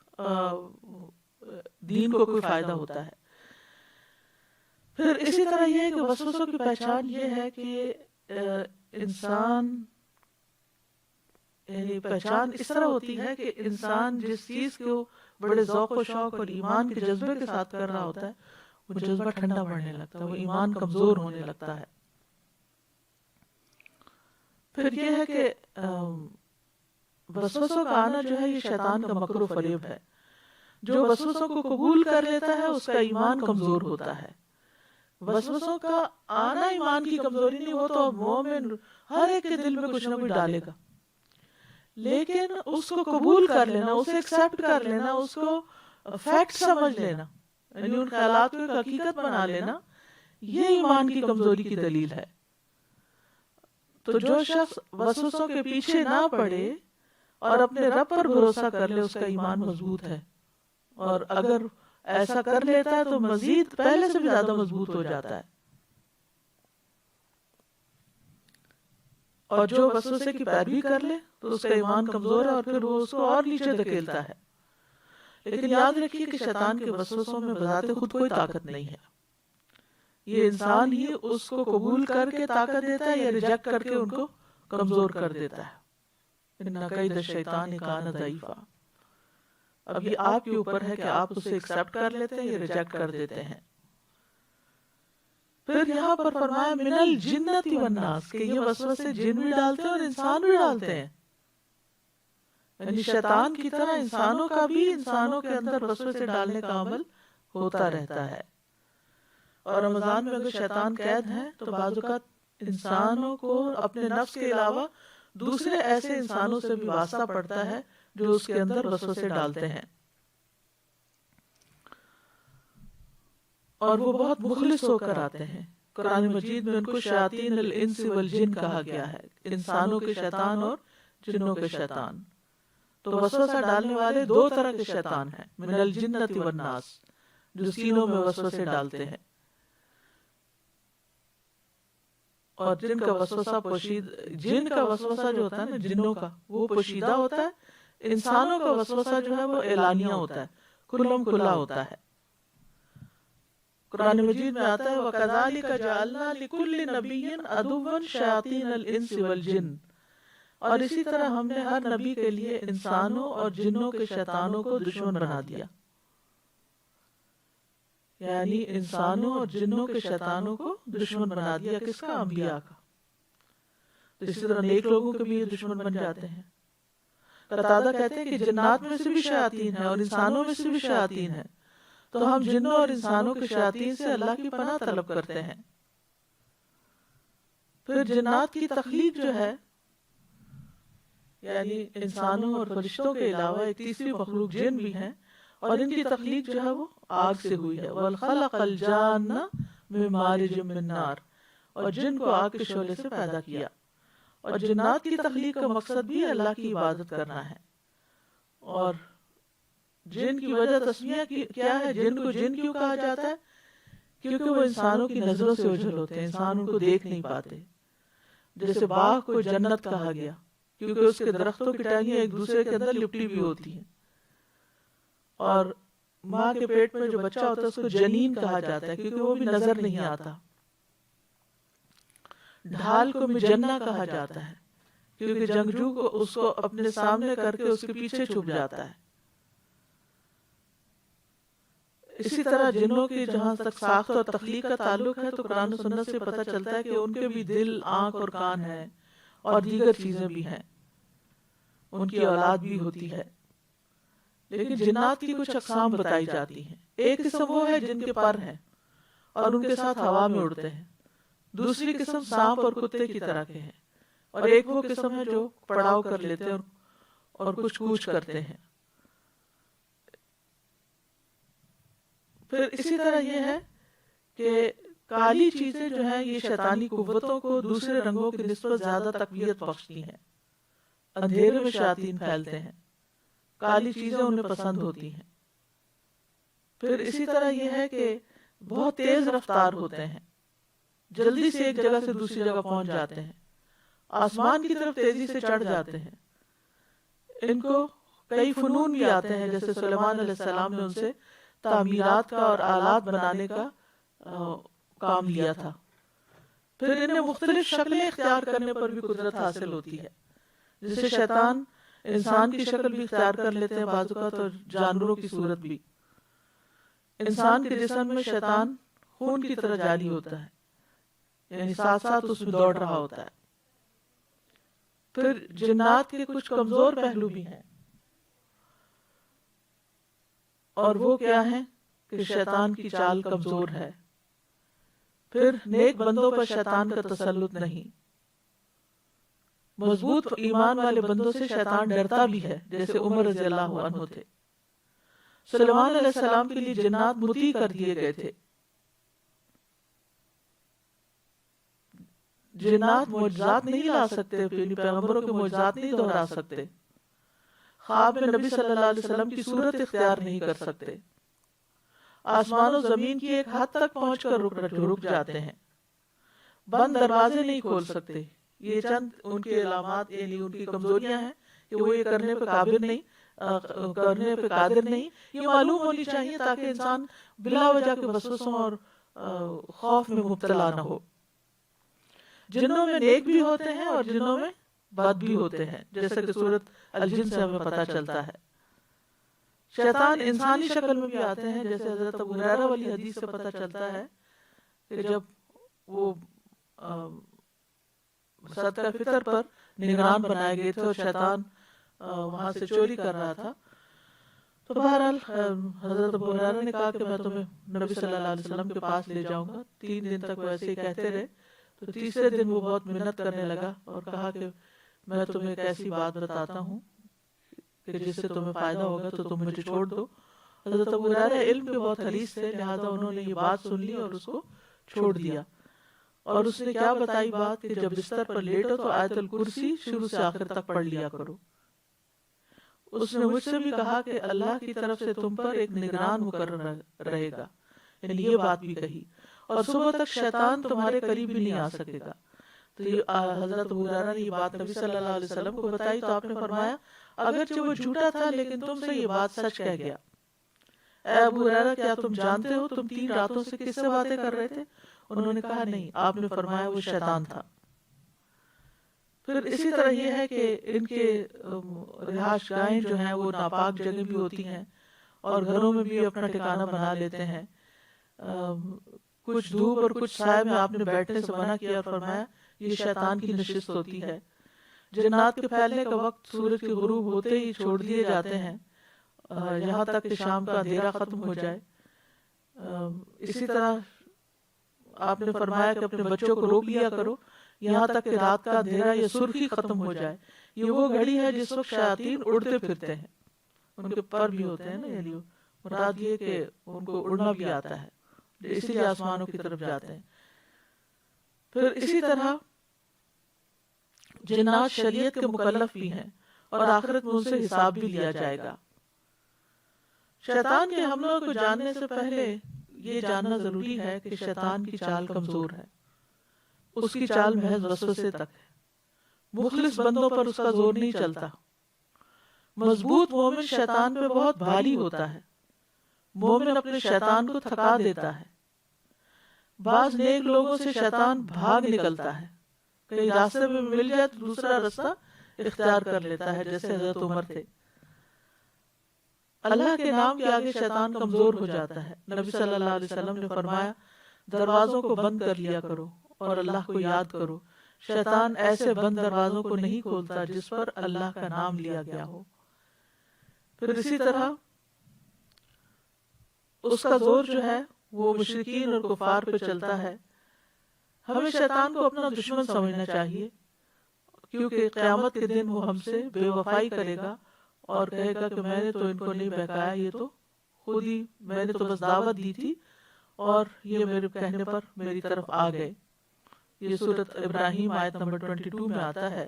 دین کو کوئی فائدہ ہوتا ہے. پھر اسی طرح یہ ہے کہ وسوسوں کی پہچان یہ ہے کہ انسان، یعنی پہچان اس طرح ہوتی ہے کہ انسان جس چیز کو بڑے ذوق و شوق اور ایمان کے جذبے کے ساتھ کر رہا ہوتا ہے وہ جذبہ ٹھنڈا پڑنے لگتا ہے، وہ ایمان کمزور ہونے لگتا ہے. پھر یہ ہے کہ وسوسوں کا آنا جو ہے یہ شیطان کا مکر و فریب ہے. جو وسوسوں کو قبول کر لیتا ہے اس کا ایمان کمزور ہوتا ہے. وسوسوں کا آنا ایمان کی کمزوری نہیں، وہ تو مومن ہر ایک کے دل میں کچھ نہ کچھ ڈالے گا، لیکن اس کو قبول کر لینا، اسے ایکسیپٹ کر لینا، اس کو فیکٹ سمجھ لینا، یعنی ان خیالات کو ایک حقیقت بنا لینا، یہ ایمان کی کمزوری کی دلیل ہے. تو جو شخص وسوسوں کے پیچھے نہ پڑے اور اپنے رب پر بھروسہ کر لے اس کا ایمان مضبوط ہے، اور اگر ایسا کر لیتا ہے تو مزید پہلے سے بھی زیادہ مضبوط ہو جاتا ہے. اور جو وسوسے کی پیروی کر لے تو اس کا ایمان کمزور ہے اور پھر وہ اس کو اور نیچے دھکیلتا ہے. لیکن یاد رکھیے کہ شیطان کے وسوسوں میں بذات خود کوئی طاقت نہیں ہے، یہ انسان ہی اس کو قبول کر کے طاقت دیتا ہے یا ریجیکٹ کر کے ان کو کمزور کر دیتا ہے. ان کید الشیطان کان ضعیفا. اب یہ آپ کے اوپر ہے کہ آپ اسے ایکسیپٹ کر لیتے ہیں یا ریجیکٹ کر دیتے ہیں. پھر یہاں پر فرمایا من الجنت والناس، کہ یہ وسوسے جن بھی ڈالتے ہیں اور انسان بھی ڈالتے ہیں، یعنی شیطان کی طرح انسانوں کا بھی انسانوں کے اندر وسوسے ڈالنے کا عمل ہوتا رہتا ہے۔ اور رمضان میں اگر شیطان قید ہے تو بعض اوقات انسانوں کو اپنے نفس کے علاوہ دوسرے ایسے انسانوں سے بھی واسطہ پڑتا ہے جو اس کے اندر وسوسے ڈالتے ہیں، اور وہ بہت مخلص ہو کر آتے ہیں۔ قرآن مجید میں ان کو شیاطین الانس والجن کہا گیا ہے، انسانوں کے شیطان اور جنوں کے شیطان۔ تو وسوسہ ڈالنے والے دو طرح کے شیطان ہیں، من الجنت والناس، جو سینوں میں وسوسے ڈالتے ہیں، اور جن کا وسوسہ جو ہوتا ہے نا جنوں کا، وہ پوشیدہ ہوتا ہے۔ انسانوں کا وسوسہ جو ہے وہ اعلانیہ ہوتا ہے، کھلم کھلا ہوتا ہے۔ قرآن مجید میں آتا ہے وَكَذَلِكَ جَعَلْنَا لِكُلِّ نَبِيٍّ عَدُوًّا شَيَاطِينَ الْإِنسِ وَالْجِنِّ، اور اسی طرح ہم نے ہر نبی کے لیے انسانوں اور جنوں کے شیطانوں کو دشمن بنا دیا، یعنی انسانوں اور جنوں کے شیطانوں کو دشمن بنا دیا۔ کس کا؟ انبیاء کا۔ تو اسی طرح نیک لوگوں کے بھی یہ دشمن بن جاتے ہیں۔ قتادہ کہتے ہیں کہ جنات میں سے بھی شیاطین ہیں اور انسانوں میں سے بھی شیاطین ہیں، تو ہم جنوں اور انسانوں کے شیاطین سے اللہ کی پناہ طلب کرتے ہیں۔ پھر جنات کی تخلیق جو ہے، یعنی انسانوں اور فرشتوں کے علاوہ ایک تیسری مخلوق جن بھی ہیں، اور ان کی تخلیق جو ہے وہ آگ سے ہوئی ہے۔ وَالْخَلَقَ الْجَانَّ مِن مَارِجٍ مِّن نَار، اور جن کو آگ کے شعلے سے پیدا کیا۔ اور جنات کی تخلیق کا مقصد بھی اللہ کی عبادت کرنا ہے۔ اور جن کی وجہ تسمیہ کیا ہے، جن کو جن کیوں کہا جاتا ہے؟ کیونکہ وہ انسانوں کی نظروں سے اوجھل ہوتے ہیں، انسان ان کو دیکھ نہیں پاتے۔ جیسے باغ کو جنت کہا گیا کیونکہ اس کے درختوں کی ٹہنیاں ایک دوسرے کے اندر لپٹی بھی ہوتی ہیں، اور ماں کے پیٹ میں جو بچہ ہوتا ہے اس کو جنین کہا جاتا ہے کیونکہ وہ بھی نظر نہیں آتا۔ ڈھال کو مجنہ کہا جاتا ہے کیونکہ جنگجو کو اس کو اپنے سامنے کر کے اس کے پیچھے چھپ جاتا ہے۔ اسی طرح جنوں کی جہاں تک ساخت اور تخلیق کا تعلق ہے تو قرآن و سنت سے پتہ چلتا ہے کہ ان کے بھی دل، آنکھ اور کان ہیں، اور دیگر چیزیں بھی ہیں، ان کی اولاد بھی ہوتی ہے۔ لیکن جنات کی کچھ اقسام بتائی جاتی ہیں۔ ایک قسم وہ ہے جن کے پر ہیں اور ان کے ساتھ ہوا میں اڑتے ہیں، دوسری قسم سانپ اور کتے کی طرح کے ہیں، اور ایک وہ قسم ہے جو پڑاؤ کر لیتے ہیں اور کچھ کوچ کرتے ہیں۔ پھر اسی طرح یہ ہے کہ کالی چیزیں جو ہیں یہ شیطانی قوتوں کو دوسرے رنگوں کی نسبت زیادہ تقویت بخشتی ہیں۔ اندھیرے میں شیاطین پھیلتے ہیں، کالی چیزیں انہیں پسند ہوتی ہیں۔ پھر اسی طرح یہ ہے کہ بہت تیز رفتار ہوتے ہیں، جلدی سے ایک جگہ سے دوسری جگہ پہنچ جاتے ہیں، آسمان کی طرف تیزی سے چڑھ جاتے ہیں۔ ان کو کئی فنون بھی آتے ہیں، جیسے سلیمان علیہ السلام نے ان سے تعمیرات کا اور آلات بنانے کا کام لیا تھا۔ پھر انہیں مختلف شکلیں اختیار کرنے پر بھی قدرت حاصل ہوتی ہے، جیسے شیطان انسان کی شکل بھی اختیار کر لیتے ہیں بعض اوقات، اور جانوروں کی صورت بھی۔ انسان کے جسم میں شیطان خون کی طرح جاری ہوتا ہے، یعنی ساتھ ساتھ اس میں دوڑ رہا ہوتا ہے۔ پھر جنات کے کچھ کمزور پہلو بھی ہیں، اور وہ کیا ہیں کہ شیطان کی چال کمزور ہے۔ پھر نیک بندوں پر شیطان کا تسلط نہیں۔ مضبوط ایمان والے بندوں سے شیطان ڈرتا بھی ہے، جیسے عمر رضی اللہ عنہ تھے۔ سلیمان علیہ السلام کے لیے جنات مطیع کر دیے گئے تھے۔ جنات معجزات نہیں لا سکتے، یعنی پیغمبروں کے معجزات نہیں دہرا سکتے، خواب میں نبی صلی اللہ علیہ وسلم کی صورت اختیار نہیں کر سکتے، آسمان و زمین کی ایک حد تک پہنچ کر رک جاتے ہیں، بند دروازے نہیں کھول سکتے۔ یہ چند ان کے علامات، یعنی ان کی کمزوریاں ہیں کہ وہ یہ کرنے پہ قادر نہیں۔ یہ معلوم ہونی چاہیے تاکہ انسان بلا وجہ کے وسوسوں اور خوف میں مبتلا نہ ہو۔ جنوں میں نیک بھی ہوتے ہیں اور جنوں میں بد بھی ہوتے ہیں، جیسا کہ سورۃ الجن سے ہمیں پتہ چلتا ہے۔ شیطان انسانی شکل میں بھی آتے ہیں، جیسے حضرت ابو ہریرہ والی حدیث سے پتہ چلتا ہے کہ جب وہ صدقہ فطر پر نگران بنائے گئے تھے اور شیطان وہاں سے چوری کر رہا تھا. تو بہرحال حضرت ابو ہریرہ نے کہا کہ میں تمہیں نبی صلی اللہ علیہ وسلم کے پاس لے جاؤں گا. 3 دن تک وہ ایسے ہی کہتے رہے. تو تیسرے دن وہ بہت منت کرنے لگا اور کہا کہ میں تمہیں ایک ایسی بات بتاتا ہوں کہ جس سے تمہیں فائدہ ہوگا تو تم مجھے چھوڑ دو. حضرت ابو ہریرہ علم کے بہت حریص تھے، لہٰذا انہوں نے یہ بات سن لی اور اس کو چھوڑ دیا. اور اس نے کیا بتائی بات کہ جب بستر پر لیٹو تو آیت الکرسی شروع سے آخر تک پڑھ لیا کرو. اس نے مجھ سے بھی کہا کہ اللہ کی طرف سے تم پر ایک نگران مقرر رہے گا، یعنی یہ بات بھی کہی، اور صبح تک شیطان تمہارے قریب بھی نہیں آ سکے گا. تو حضرت ابو ہریرہ نے یہ بات نبی صلی اللہ علیہ وسلم کو بتائی تو آپ نے فرمایا اگرچہ وہ جھوٹا تھا لیکن تم سے یہ بات سچ کہہ گیا. اے ابو ہریرہ کیا تم جانتے ہو تم 3 راتوں سے کس سے باتیں کر رہے تھے؟ انہوں نے کہا نہیں. آپ نے فرمایا وہ شیطان تھا. پھر اسی طرح یہ ہے کہ ان کے رہائش گاہیں جو ہیں وہ ناپاک جگہ بھی ہوتی ہیں اور گھروں میں بھی اپنا ٹھکانہ بنا لیتے ہیں. کچھ دھوپ اور کچھ سائے میں آپ نے بیٹھنے سے منع کیا اور فرمایا یہ شیطان کی نشست ہوتی ہے. جنات کے پھیلنے کا وقت سورج کے غروب ہوتے ہی چھوڑ دیے جاتے ہیں یہاں تک کہ شام کا اندھیرا ختم ہو جائے. اسی طرح آپ نے فرمایا کہ اپنے بچوں کو روک لیا کرو یہاں تک کہ رات کا اندھیرا یا سرخی ختم ہو جائے. یہ وہ گھڑی ہے جس وقت شیاطین اڑتے پھرتے ہیں، ان کے پر بھی ہوتے ہیں نا، یعنی مراد یہ کہ ان کو اڑنا بھی آتا ہے، اسی لیے آسمانوں کی طرف جاتے ہیں. پھر اسی طرح جنات شریعت کے مکلف بھی ہیں اور آخرت میں ان سے حساب بھی لیا جائے گا. شیطان کے حملوں کو جاننے سے پہلے یہ جاننا ضروری ہے کہ شیطان کی چال کمزور ہے. اس کی چال محض وسوسے تک ہے. مخلص بندوں پر اس کا زور نہیں چلتا. مضبوط مومن شیطان پہ بہت بھاری ہوتا ہے. مومن اپنے شیطان کو تھکا دیتا ہے. بعض نیک لوگوں سے شیطان بھاگ نکلتا ہے، کہیں راستے میں مل جائے تو دوسرا راستہ اختیار کر لیتا ہے، جیسے حضرت عمر تھے. اللہ کے نام کے آگے شیطان کمزور ہو جاتا ہے. نبی صلی اللہ علیہ وسلم نے فرمایا دروازوں کو بند کر لیا کرو اور اللہ کو یاد کرو. شیطان ایسے بند دروازوں کو نہیں کھولتا جس پر اللہ کا نام لیا گیا ہو. پھر اسی طرح اس کا زور جو ہے وہ مشرکین اور کفار پہ چلتا ہے. ہمیں شیطان کو اپنا دشمن سمجھنا چاہیے، کیونکہ قیامت کے دن وہ ہم سے بے وفائی کرے گا اور کہے گا کہ میں نے تو ان کو نہیں بہکایا، یہ تو خود ہی، میں نے تو بس دعوت دی تھی اور یہ میرے کہنے پر میری طرف آ گئے. یہ سورۃ ابراہیم آیت نمبر 22 میں آتا ہے.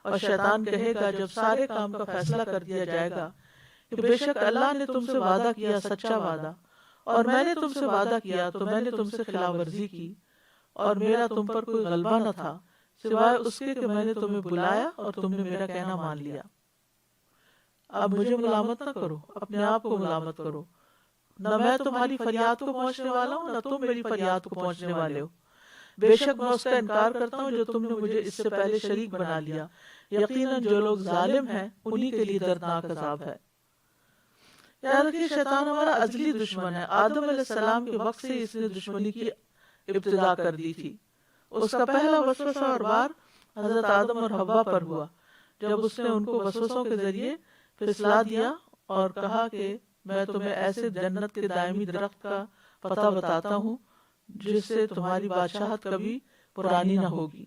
اور شیطان کہے گا جب سارے کام کا فیصلہ کر دیا جائے گا کہ بے شک اللہ نے تم سے وعدہ کیا سچا وعدہ، اور میں نے تم سے وعدہ کیا تو میں نے تم سے خلاف ورزی کی، اور میرا تم پر کوئی غلبہ نہ تھا سوائے اس کے کہ میں نے تمہیں بلایا اور تم نے میرا کہنا مان لیا. اب مجھے ملامت نہ کرو، اپنے آپ کو ملامت کرو. نہ میں تمہاری فریاد کو پہنچنے والا ہوں، نہ تم میری فریاد کو پہنچنے والے ہو. بے شک میں اس کا انکار کرتا ہوں جو تم نے مجھے اس سے پہلے شریک بنا لیا. یقیناً جو لوگ ظالم ہیں انہی کے لیے دردناک عذاب ہے. یاد رکھیے شیطان ہمارا ازلی دشمن ہے. آدم علیہ السلام کے وقت سے اس نے دشمنی کی ابتدا کر دی تھی. اس کا پہلا وسوسہ اور وار حضرت آدم اور حوا پر ہوا جب اس نے ان کو وسوسوں کے ذریعے پھسلا دیا اور کہا کہ میں تمہیں ایسے جنت کے دائمی درخت کا پتہ بتاتا ہوں جس سے تمہاری بادشاہت کبھی پرانی نہ ہوگی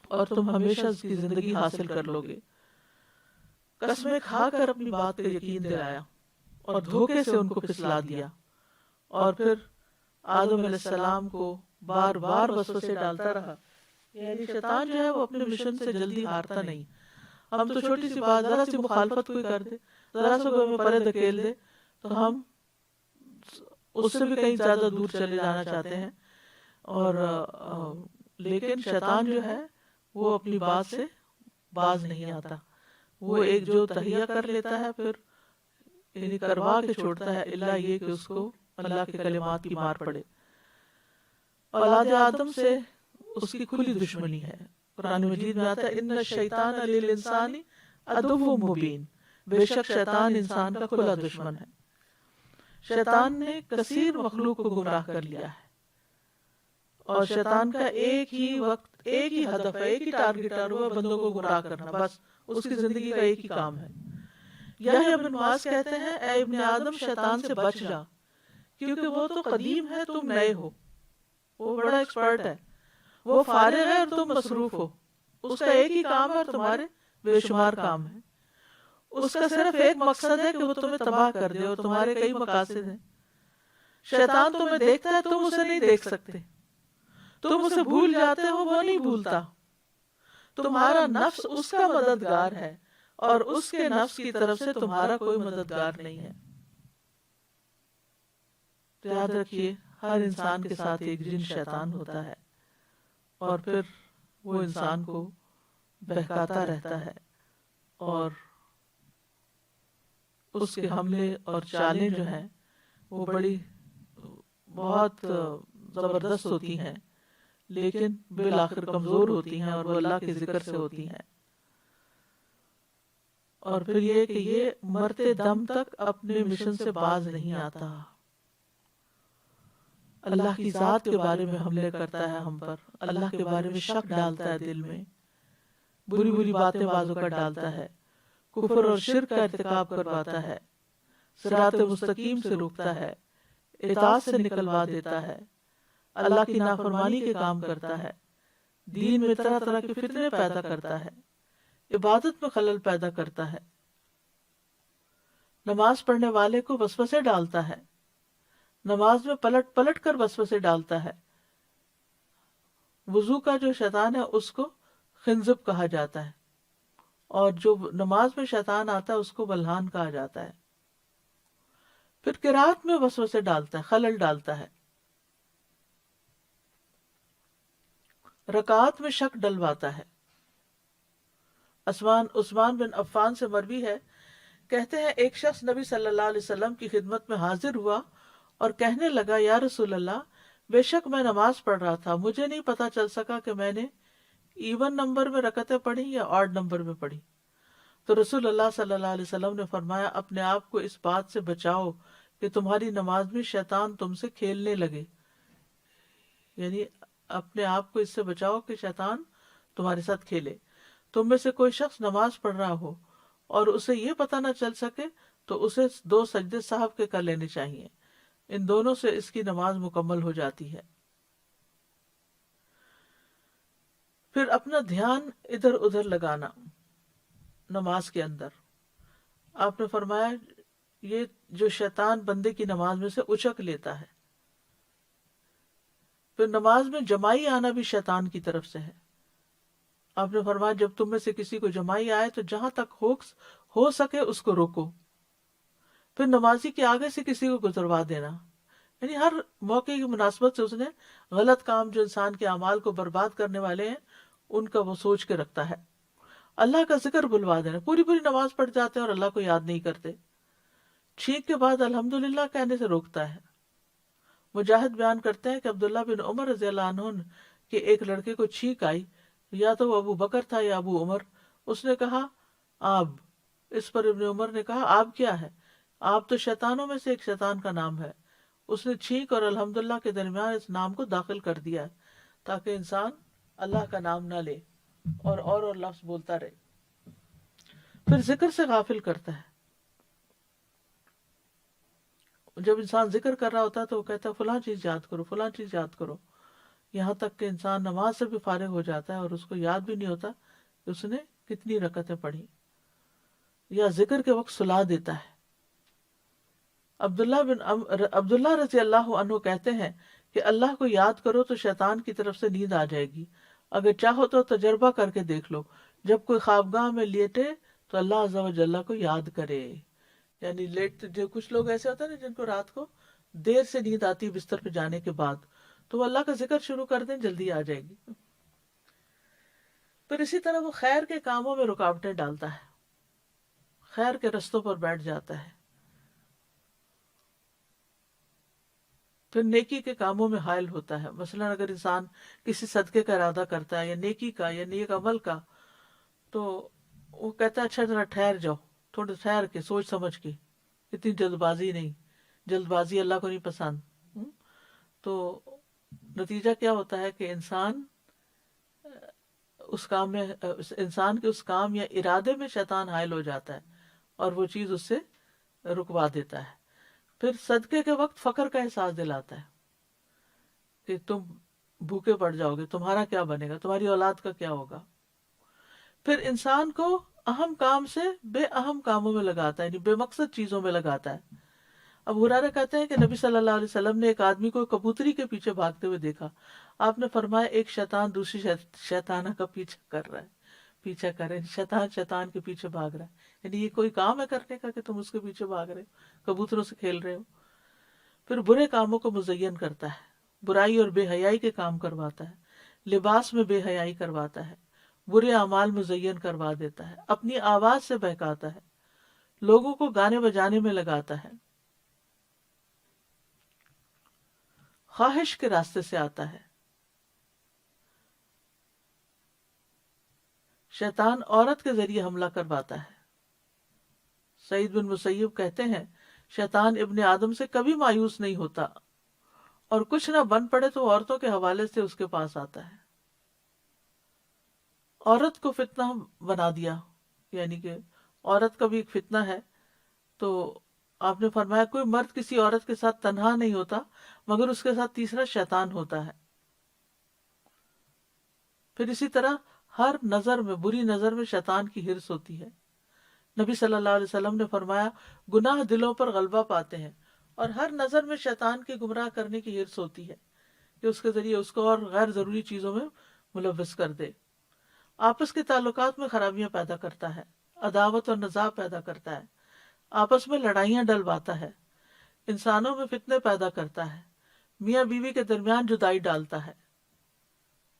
اور تم ہمیشہ اس کی زندگی حاصل کر لو گے. قسمیں کھا کر اپنی بات کا یقین دلایا اور دھوکے سے ان کو پھسلا دیا. اور پھر آدم علیہ السلام کو بار بار وسوسے ڈالتا رہا. یعنی شیطان جو ہے وہ اپنے مشن سے جلدی ہارتا نہیں. ہم تو چھوٹی سی بات، ذرا سی مخالفت کوئی کر دے، ذرا سا کوئی ہمیں پرے دھکیل دے تو ہم اس سے بھی کہیں زیادہ دور چلے جانا چاہتے ہیں. اور لیکن شیطان جو ہے وہ اپنی بات سے باز نہیں آتا. وہ ایک جو تہیہ کر لیتا ہے پھر یعنی کروا کے چھوڑتا ہے، الا یہ کہ اس کو اللہ کے کلمات کی مار پڑے. اولاد آدم سے اس کی کھلی دشمنی ہے. قرآن مجید میں آتا ہے ان الشیطان للانسان عدو مبین، بے شک شیطان انسان کا کھلا دشمن ہے. شیطان نے کثیر مخلوق کو گمراہ کر لیا ہے. اور شیطان کا ایک ہی وقت، ایک ہی ہدف ہے، ایک ہی ٹارگٹ ہے، اور وہ بندوں کو گمراہ کرنا، بس اس کی زندگی کا ایک ہی کام ہے۔ یحییٰ بن معاذ کہتے ہیں اے ابن آدم شیطان سے بچ جا، کیونکہ وہ تو قدیم ہے، تم نئے ہو، وہ بڑا ایکسپرٹ ہے، وہ فارغ ہے اور تم مصروف ہو، اس کا ایک ہی کام ہے اور تمہارے بے شمار کام ہے، اس کا صرف ایک مقصد ہے کہ وہ تمہیں تباہ کر دے، اور تمہارے کئی مقاصد ہیں۔ شیطان تمہیں دیکھتا ہے، تم اسے نہیں دیکھ سکتے، تم اسے بھول جاتے ہو، وہ نہیں بھولتا، تمہارا نفس اس کا مددگار ہے اور اس کے نفس کی طرف سے تمہارا کوئی مددگار نہیں ہے۔ تو یاد رکھیے ہر انسان کے ساتھ ایک جن شیطان ہوتا ہے، اور پھر وہ انسان کو بہکاتا رہتا ہے، اور اس کے حملے اور چالیں جو ہیں وہ بہت زبردست ہوتی ہیں، لیکن بالآخر کمزور ہوتی ہیں، اور وہ اللہ کے ذکر سے ہوتی ہیں۔ اور پھر یہ کہ یہ مرتے دم تک اپنے مشن سے باز نہیں آتا، اللہ کی ذات کے بارے میں حملے کرتا ہے ہم پر، اللہ کے بارے میں شک ڈالتا ہے دل میں، بری بری باتیں بعض اوقات ڈالتا ہے، کفر اور شرک کا ارتکاب کرواتا ہے، صراط مستقیم سے روکتا ہے، اطاعت سے نکلوا دیتا ہے، اللہ کی نافرمانی کے کام کرتا ہے، دین میں طرح طرح کے فتنے پیدا کرتا ہے، عبادت میں خلل پیدا کرتا ہے، نماز پڑھنے والے کو وسوسے ڈالتا ہے، نماز میں پلٹ پلٹ کر وسوسے ڈالتا ہے۔ وضو کا جو شیطان ہے اس کو خنزب کہا جاتا ہے، اور جو نماز میں شیطان آتا ہے اس کو بلحان کہا جاتا ہے۔ پھر قرات میں وسوسے ڈالتا ہے، خلل ڈالتا ہے، رکعات میں شک ڈلواتا ہے۔ عثمان بن عفان سے مروی ہے، کہتے ہیں ایک شخص نبی صلی اللہ علیہ وسلم کی خدمت میں حاضر ہوا اور کہنے لگا یا رسول اللہ، بے شک میں نماز پڑھ رہا تھا، مجھے نہیں پتا چل سکا کہ میں نے ایون نمبر میں رکعتیں پڑھی یا آڈ نمبر میں پڑھی۔ تو رسول اللہ صلی اللہ علیہ وسلم نے فرمایا اپنے آپ کو اس بات سے بچاؤ کہ تمہاری نماز میں شیطان تم سے کھیلنے لگے، یعنی اپنے آپ کو اس سے بچاؤ کہ شیطان تمہارے ساتھ کھیلے۔ تم میں سے کوئی شخص نماز پڑھ رہا ہو اور اسے یہ پتہ نہ چل سکے تو اسے 2 سجدے صاحب کے کر لینے چاہیے، ان دونوں سے اس کی نماز مکمل ہو جاتی ہے۔ پھر اپنا دھیان ادھر ادھر لگانا نماز کے اندر، آپ نے فرمایا یہ جو شیطان بندے کی نماز میں سے اچک لیتا ہے۔ پھر نماز میں جمائی آنا بھی شیطان کی طرف سے ہے، آپ نے فرمایا جب تم میں سے کسی کو جمائی آئے تو جہاں تک ہو سکے اس کو روکو، پھر نمازی کے آگے سے کسی کو گزروا دینا، یعنی ہر موقع کی مناسبت سے اس نے غلط کام جو انسان کے اعمال کو برباد کرنے والے ہیں ان کا وہ سوچ کے رکھتا ہے۔ اللہ کا ذکر بلوا دینا، پوری پوری نماز پڑھ جاتے ہیں اور اللہ کو یاد نہیں کرتے، چھینک کے بعد الحمدللہ کہنے سے روکتا ہے۔ مجاہد بیان کرتے ہیں کہ عبداللہ بن عمر رضی اللہ عنہ کے ایک لڑکے کو چھینک آئی، یا تو وہ ابو بکر تھا یا ابو عمر، اس نے کہا آب، اس پر ابن عمر نے کہا آب کیا ہے؟ آب تو شیطانوں میں سے ایک شیطان کا نام ہے۔ اس نے چھینک اور الحمدللہ کے درمیان اس نام کو داخل کر دیا تاکہ انسان اللہ کا نام نہ لے اور لفظ بولتا رہے۔ پھر ذکر سے غافل کرتا ہے، جب انسان ذکر کر رہا ہوتا ہے تو وہ کہتا ہے فلاں چیز یاد کرو، فلاں چیز یاد کرو، یہاں تک کہ انسان نماز سے بھی فارغ ہو جاتا ہے اور اس کو یاد بھی نہیں ہوتا کہ اس نے کتنی رکعتیں پڑھی، یا ذکر کے وقت سلا دیتا ہے۔ عبداللہ رضی اللہ عنہ کہتے ہیں کہ اللہ کو یاد کرو تو شیطان کی طرف سے نیند آ جائے گی، اگر چاہو تو تجربہ کر کے دیکھ لو، جب کوئی خوابگاہ میں لیٹے تو اللہ عز و جل کو یاد کرے، یعنی لیٹتے جو کچھ لوگ ایسے ہوتے ہیں نا جن کو رات کو دیر سے نیند آتی بستر پہ جانے کے بعد، تو وہ اللہ کا ذکر شروع کر دیں جلدی آ جائے گی۔ پھر اسی طرح وہ خیر کے کاموں میں رکاوٹیں ڈالتا ہے، خیر کے رستوں پر بیٹھ جاتا ہے، پھر نیکی کے کاموں میں حائل ہوتا ہے۔ مثلا اگر انسان کسی صدقے کا ارادہ کرتا ہے یا نیکی کا یا نیک عمل کا، تو وہ کہتا ہے اچھا ذرا ٹھہر جاؤ، تھوڑا ٹھہر کے سوچ سمجھ کے، اتنی جلد بازی نہیں، جلد بازی اللہ کو نہیں پسند۔ تو نتیجہ کیا ہوتا ہے کہ انسان اس کام میں انسان کے اس کام یا ارادے میں شیطان حائل ہو جاتا ہے اور وہ چیز اس سے رکوا دیتا ہے. پھر صدقے کے وقت فقر کا احساس دلاتا ہے کہ تم بھوکے پڑ جاؤ گے، تمہارا کیا بنے گا، تمہاری اولاد کا کیا ہوگا. پھر انسان کو اہم کام سے بے اہم کاموں میں لگاتا ہے، یعنی بے مقصد چیزوں میں لگاتا ہے. اب ہریرہ کہتے ہیں کہ نبی صلی اللہ علیہ وسلم نے ایک آدمی کو کبوتری کے پیچھے بھاگتے ہوئے دیکھا. آپ نے فرمایا ایک شیطان دوسری شیطانہ کا پیچھا کر رہا ہے، پیچھا کر رہے ہیں. شیطان شیطان کے پیچھے بھاگ رہا ہے، یعنی یہ کوئی کام ہے کرنے کا کہ تم اس کے پیچھے بھاگ رہے ہو، کبوتروں سے کھیل رہے ہو. پھر برے کاموں کو مزین کرتا ہے، برائی اور بے حیائی کے کام کرواتا ہے، لباس میں بے حیائی کرواتا ہے، برے اعمال مزین کروا دیتا ہے، اپنی آواز سے بہکاتا ہے، لوگوں کو گانے بجانے میں لگاتا ہے، خواہش کے راستے سے آتا ہے. شیطان عورت کے ذریعے حملہ کرواتا ہے. سعید بن مسیب کہتے ہیں شیطان ابن آدم سے کبھی مایوس نہیں ہوتا اور کچھ نہ بن پڑے تو عورتوں کے حوالے سے اس کے پاس آتا ہے. عورت کو فتنہ بنا دیا، یعنی کہ عورت کا بھی ایک فتنہ ہے. تو آپ نے فرمایا کوئی مرد کسی عورت کے ساتھ تنہا نہیں ہوتا مگر اس کے ساتھ تیسرا شیطان ہوتا ہے. پھر اسی طرح ہر نظر میں، بری نظر میں شیطان کی ہرس ہوتی ہے. نبی صلی اللہ علیہ وسلم نے فرمایا گناہ دلوں پر غلبہ پاتے ہیں اور ہر نظر میں شیطان کے گمراہ کرنے کی ہرس ہوتی ہے کہ اس کے ذریعے اس کو اور غیر ضروری چیزوں میں ملوث کر دے. آپس کے تعلقات میں خرابیاں پیدا کرتا ہے، عداوت اور نزاع پیدا کرتا ہے، آپس میں لڑائیاں ڈلواتا ہے، انسانوں میں فتنے پیدا کرتا ہے، میاں بیوی کے درمیان جدائی ڈالتا ہے،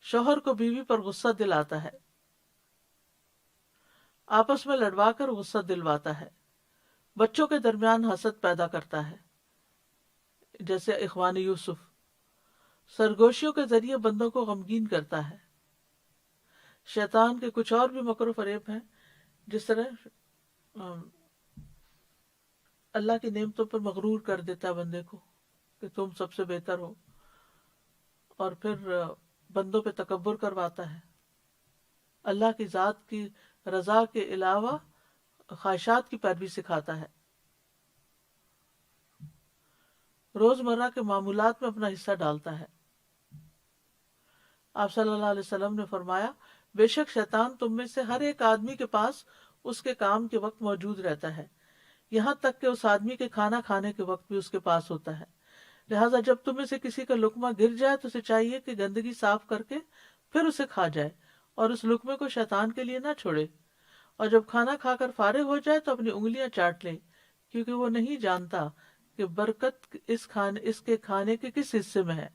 شوہر کو بیوی پر غصہ دلاتا ہے، آپس میں لڑوا کر غصہ دلواتا ہے، بچوں کے درمیان حسد پیدا کرتا ہے جیسے اخوان یوسف، سرگوشیوں کے ذریعے بندوں کو غمگین کرتا ہے. شیطان کے کچھ اور بھی مکر و فریب ہیں، جس طرح اللہ کی نعمتوں پر مغرور کر دیتا ہے بندے کو کہ تم سب سے بہتر ہو، اور پھر بندوں پہ تکبر کرواتا ہے، اللہ کی ذات کی رضا کے علاوہ خواہشات کی پیروی سکھاتا ہے، روزمرہ کے معمولات میں اپنا حصہ ڈالتا ہے. آپ صلی اللہ علیہ وسلم نے فرمایا بے شک شیطان تم میں سے ہر ایک آدمی کے پاس اس کے کام کے وقت موجود رہتا ہے، یہاں تک کہ اس آدمی کے کھانا کھانے کے وقت بھی اس کے پاس ہوتا ہے. لہٰذا جب تم میں سے کسی کا لقمہ گر جائے تو اسے چاہیے کہ گندگی صاف کر کے پھر اسے کھا جائے اور اس لقمے کو شیطان کے لیے نہ چھوڑے، اور جب کھانا کھا کر فارغ ہو جائے تو اپنی انگلیاں چاٹ لے، کیونکہ وہ نہیں جانتا کہ برکت اس کے کھانے کے کس حصے میں ہے.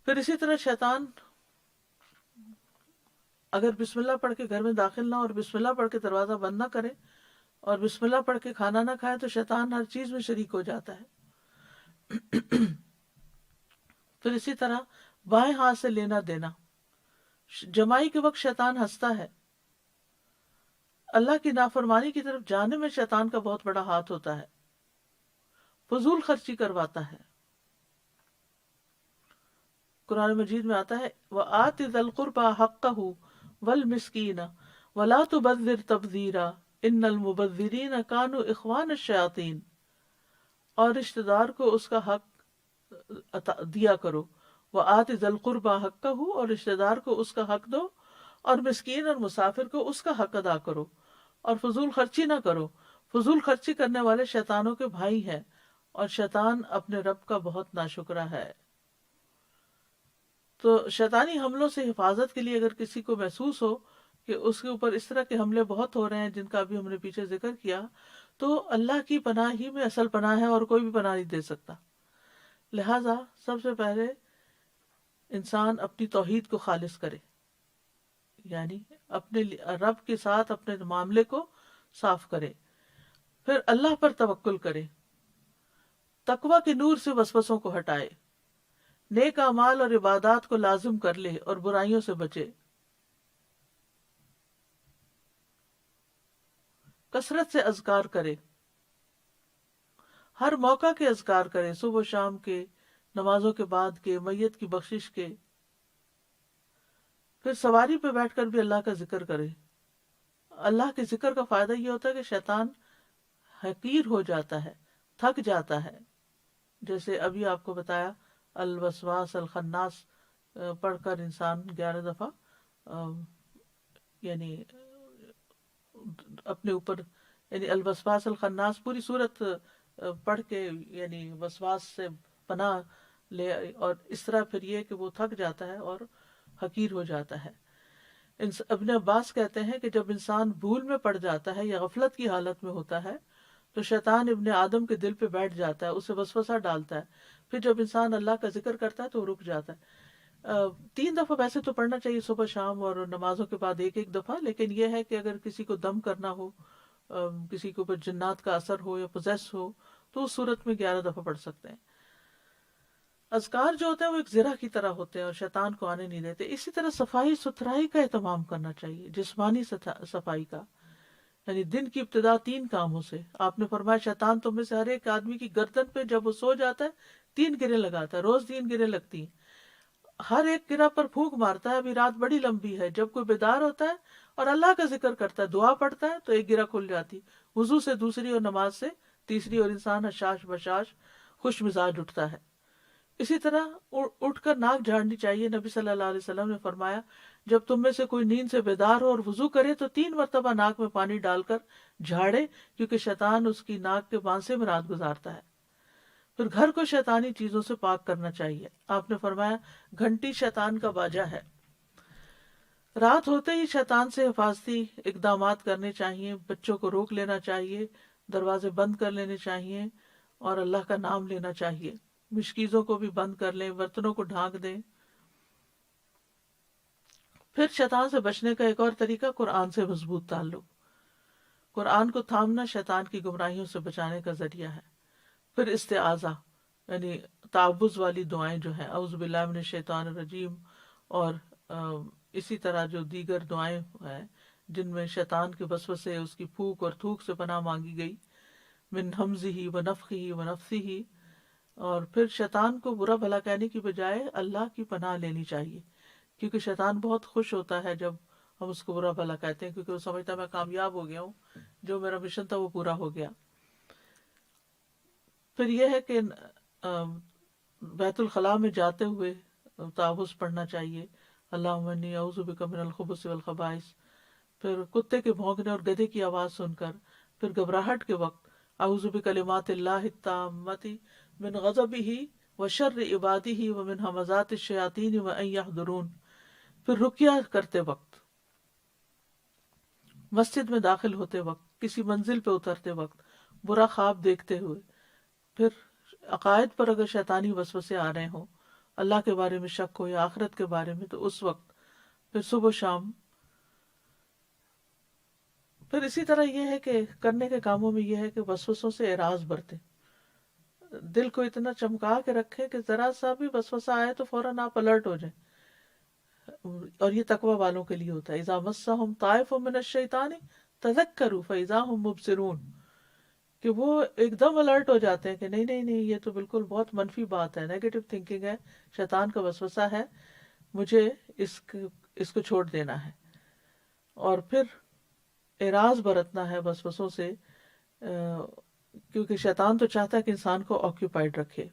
پھر اسی طرح شیطان اگر بسم اللہ پڑھ کے گھر میں داخل نہ اور بسم اللہ پڑھ کے دروازہ بند نہ کرے اور بسم اللہ پڑھ کے کھانا نہ کھائے تو شیطان ہر چیز میں شریک ہو جاتا ہے. پھر اسی طرح بائیں ہاتھ سے لینا دینا، جمائی کے وقت شیطان ہنستا ہے، اللہ کی نافرمانی کی طرف جانے میں شیطان کا بہت بڑا ہاتھ ہوتا ہے، فضول خرچی کرواتا ہے. قرآن مجید میں آتا ہے وَآتِ ذَا الْقُرْبَى حَقَّهُ وَالْمِسْكِينَ وَلَا تُبَذِّرْ تَبْذِيرًا إِنَّ الْمُبَذِّرِينَ كَانُوا إِخْوَانَ الشَّيَاطِينَ، اور رشتہ دار کو اس کا حق دیا کرو. وَآتِ ذَا الْقُرْبَى حَقَّهُ، اور رشتہ دار کو اس کا حق دو، اور مسکین اور مسافر کو اس کا حق ادا کرو، اور فضول خرچی نہ کرو. فضول خرچی کرنے والے شیطانوں کے بھائی ہیں اور شیطان اپنے رب کا بہت ناشکرا ہے. تو شیطانی حملوں سے حفاظت کے لیے اگر کسی کو محسوس ہو کہ اس کے اوپر اس طرح کے حملے بہت ہو رہے ہیں جن کا ابھی ہم نے پیچھے ذکر کیا، تو اللہ کی پناہ ہی میں اصل پناہ ہے اور کوئی بھی پناہ نہیں دے سکتا. لہٰذا سب سے پہلے انسان اپنی توحید کو خالص کرے، یعنی اپنے رب کے ساتھ اپنے معاملے کو صاف کرے، پھر اللہ پر توکل کرے، تقوی کے نور سے وسوسوں کو ہٹائے، نیک اعمال اور عبادات کو لازم کر لے اور برائیوں سے بچے، کثرت سے اذکار کرے، ہر موقع کے اذکار کرے، صبح و شام کے، نمازوں کے بعد کے، میت کی بخشش کے، پھر سواری پہ بیٹھ کر بھی اللہ کا ذکر کرے۔ اللہ کے ذکر کا فائدہ یہ ہوتا ہے کہ شیطان حقیر ہو جاتا ہے، تھک جاتا ہے۔ جیسے ابھی آپ کو بتایا الوسواس الخناس پڑھ کر انسان 11 دفعہ یعنی اپنے اوپر، یعنی الوسواس الخناس پوری صورت پڑھ کے یعنی وسواس سے پناہ لے، اور اس طرح پھر یہ کہ وہ تھک جاتا ہے اور حقیر ہو جاتا ہے۔ ابن عباس کہتے ہیں کہ جب انسان بھول میں پڑ جاتا ہے یا غفلت کی حالت میں ہوتا ہے تو شیطان ابن آدم کے دل پہ بیٹھ جاتا ہے، اسے وسوسہ ڈالتا ہے، پھر جب انسان اللہ کا ذکر کرتا ہے تو وہ رک جاتا ہے۔ 3 دفعہ ویسے تو پڑھنا چاہیے صبح شام اور نمازوں کے بعد ایک دفعہ، لیکن یہ ہے کہ اگر کسی کو دم کرنا ہو، کسی کے اوپر جنات کا اثر ہو یا پوزیس ہو تو اس صورت میں 11 دفعہ پڑھ سکتے ہیں۔ اذکار جو ہوتے ہیں وہ ایک زرہ کی طرح ہوتے ہیں اور شیطان کو آنے نہیں دیتے۔ اسی طرح صفائی ستھرائی کا اہتمام کرنا چاہیے، جسمانی صفائی کا، یعنی دن کی ابتدا 3 کاموں سے۔ آپ نے فرمایا شیطان تم میں سے ہر ایک آدمی کی گردن پہ جب وہ سو جاتا ہے 3 گریں لگاتا ہے، روز 3 گریں لگتی ہیں، ہر ایک گرہ پر پھونک مارتا ہے، ابھی رات بڑی لمبی ہے۔ جب کوئی بیدار ہوتا ہے اور اللہ کا ذکر کرتا ہے، دعا پڑھتا ہے تو ایک گرہ کھل جاتی، وضو سے دوسری اور نماز سے تیسری، اور انسان حشاش بشاش خوش مزاج اٹھتا ہے۔ اسی طرح اٹھ کر ناک جھاڑنی چاہیے۔ نبی صلی اللہ علیہ وسلم نے فرمایا جب تم میں سے کوئی نیند سے بیدار ہو اور وضو کرے تو 3 مرتبہ ناک میں پانی ڈال کر جھاڑے، کیونکہ شیطان اس کی ناک کے بانسے میں رات گزارتا ہے۔ پھر گھر کو شیطانی چیزوں سے پاک کرنا چاہیے۔ آپ نے فرمایا گھنٹی شیطان کا باجا ہے۔ رات ہوتے ہی شیطان سے حفاظتی اقدامات کرنے چاہیے، بچوں کو روک لینا چاہیے، دروازے بند کر لینے چاہیے اور اللہ کا نام لینا چاہیے۔ مشکیزوں کو بھی بند کر لیں، برتنوں کو ڈھانک دیں۔ پھر شیطان سے بچنے کا ایک اور طریقہ قرآن سے مضبوط تعلق۔ قرآن کو تھامنا شیطان کی گمراہیوں سے بچانے کا ذریعہ ہے۔ پھر استعاذہ یعنی تعوذ والی دعائیں جو ہیں، اعوذ باللہ من الشیطان الرجیم، اور اسی طرح جو دیگر دعائیں ہیں جن میں شیطان کے وسوسے، اس کی پھونک اور تھوک سے پناہ مانگی گئی، من ہمزہ ونفخہ ونفثہ۔ اور پھر شیطان کو برا بھلا کہنے کی بجائے اللہ کی پناہ لینی چاہیے، کیونکہ شیطان بہت خوش ہوتا ہے جب ہم اس کو برا بھلا کہتے ہیں، کیونکہ وہ سمجھتا ہے میں کامیاب ہو گیا ہوں، جو میرا مشن تھا وہ پورا ہو گیا۔ پھر یہ ہے کہ بیت الخلاء میں جاتے ہوئے تعوذ پڑھنا چاہیے، اللہم انی اعوذ بک من الخبث والخبائث۔ پھر کتے کے بھونکنے اور گدھے کی آواز سن کر، پھر گھبراہٹ کے وقت اعوذ بکلمات اللہ التامۃ من غضبہ وشر عبادہ ومن ہمزات الشیاطین وان یحضرون۔ پھر رقیہ کرتے وقت، مسجد میں داخل ہوتے وقت، کسی منزل پہ اترتے وقت، برا خواب دیکھتے ہوئے، پھر عقائد پر اگر شیطانی وسوسے آ رہے ہوں، اللہ کے بارے میں شک ہو یا آخرت کے بارے میں، تو اس وقت، پھر صبح شام۔ پھر اسی طرح یہ ہے کہ کرنے کے کاموں میں یہ ہے کہ وسوسوں سے اعراض برتیں، دل کو اتنا چمکا کے رکھیں کہ ذرا سا بھی وسوسہ آئے تو فوراً آپ الرٹ ہو جائیں، اور یہ تقوی والوں کے لیے ہوتا ہے۔ اذا مسہم طائف من الشیطان تذکروا فاذا هم مبصرون، کہ وہ ایک دم الرٹ ہو جاتے ہیں کہ نہیں نہیں نہیں، یہ تو بالکل بہت منفی بات ہے، نیگیٹو تھنکنگ ہے، شیطان کا وسوسہ ہے، مجھے اس کو چھوڑ دینا ہے۔ اور پھر اعراض برتنا ہے وسوسوں سے، کیونکہ شیطان تو چاہتا ہے کہ انسان کو آکیوپائیڈ رکھے۔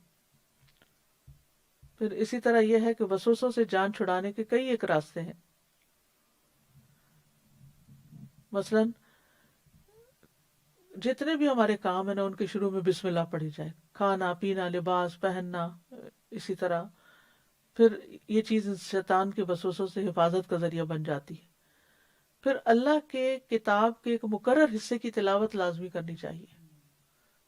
پھر اسی طرح یہ ہے کہ وسوسوں سے جان چھڑانے کے کئی ایک راستے ہیں۔ مثلاً جتنے بھی ہمارے کام ہیں نا، ان کے شروع میں بسم اللہ پڑھی جائے، کھانا پینا، لباس پہننا، اسی طرح پھر یہ چیز شیطان کے وسوسوں سے حفاظت کا ذریعہ بن جاتی ہے۔ پھر اللہ کے کتاب کے ایک مقرر حصے کی تلاوت لازمی کرنی چاہیے،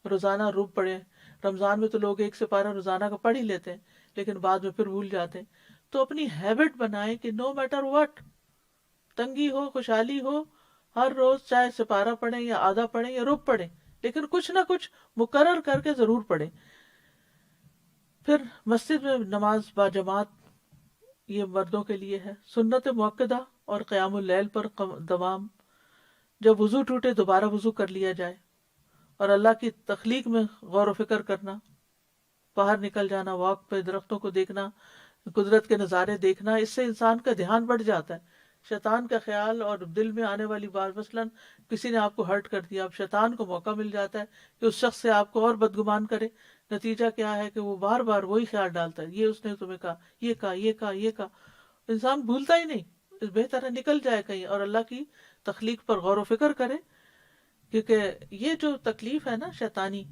روزانہ رب پڑھیں۔ رمضان میں تو لوگ 1 سپارہ روزانہ کا پڑھ ہی لیتے ہیں، لیکن بعد میں پھر بھول جاتے ہیں، تو اپنی ہیبٹ بنائیں کہ نو میٹر واٹ، تنگی ہو خوشحالی ہو، ہر روز چاہے سپارہ پڑھیں یا آدھا پڑھیں یا رب پڑھیں، لیکن کچھ نہ کچھ مقرر کر کے ضرور پڑھیں۔ پھر مسجد میں نماز باجماعت، یہ مردوں کے لیے ہے۔ سنت مؤکدہ اور قیام اللیل پر دوام، جب وضو ٹوٹے دوبارہ وضو کر لیا جائے، اور اللہ کی تخلیق میں غور و فکر کرنا۔ باہر نکل جانا، واک پہ درختوں کو دیکھنا، قدرت کے نظارے دیکھنا، اس سے انسان کا دھیان بڑھ جاتا ہے۔ شیطان کا خیال اور دل میں آنے والی بات، مثلاً کسی نے آپ کو ہرٹ کر دیا، اب شیطان کو موقع مل جاتا ہے کہ اس شخص سے آپ کو اور بدگمان کرے۔ نتیجہ کیا ہے کہ وہ بار بار وہی خیال ڈالتا ہے، یہ اس نے تمہیں کہا، یہ کہا، یہ کہا، یہ کہا۔ انسان بھولتا ہی نہیں، بہتر ہے نکل جائے کہیں اور اللہ کی تخلیق پر غور و فکر کرے، کیونکہ یہ جو تکلیف ہے نا شیطانی،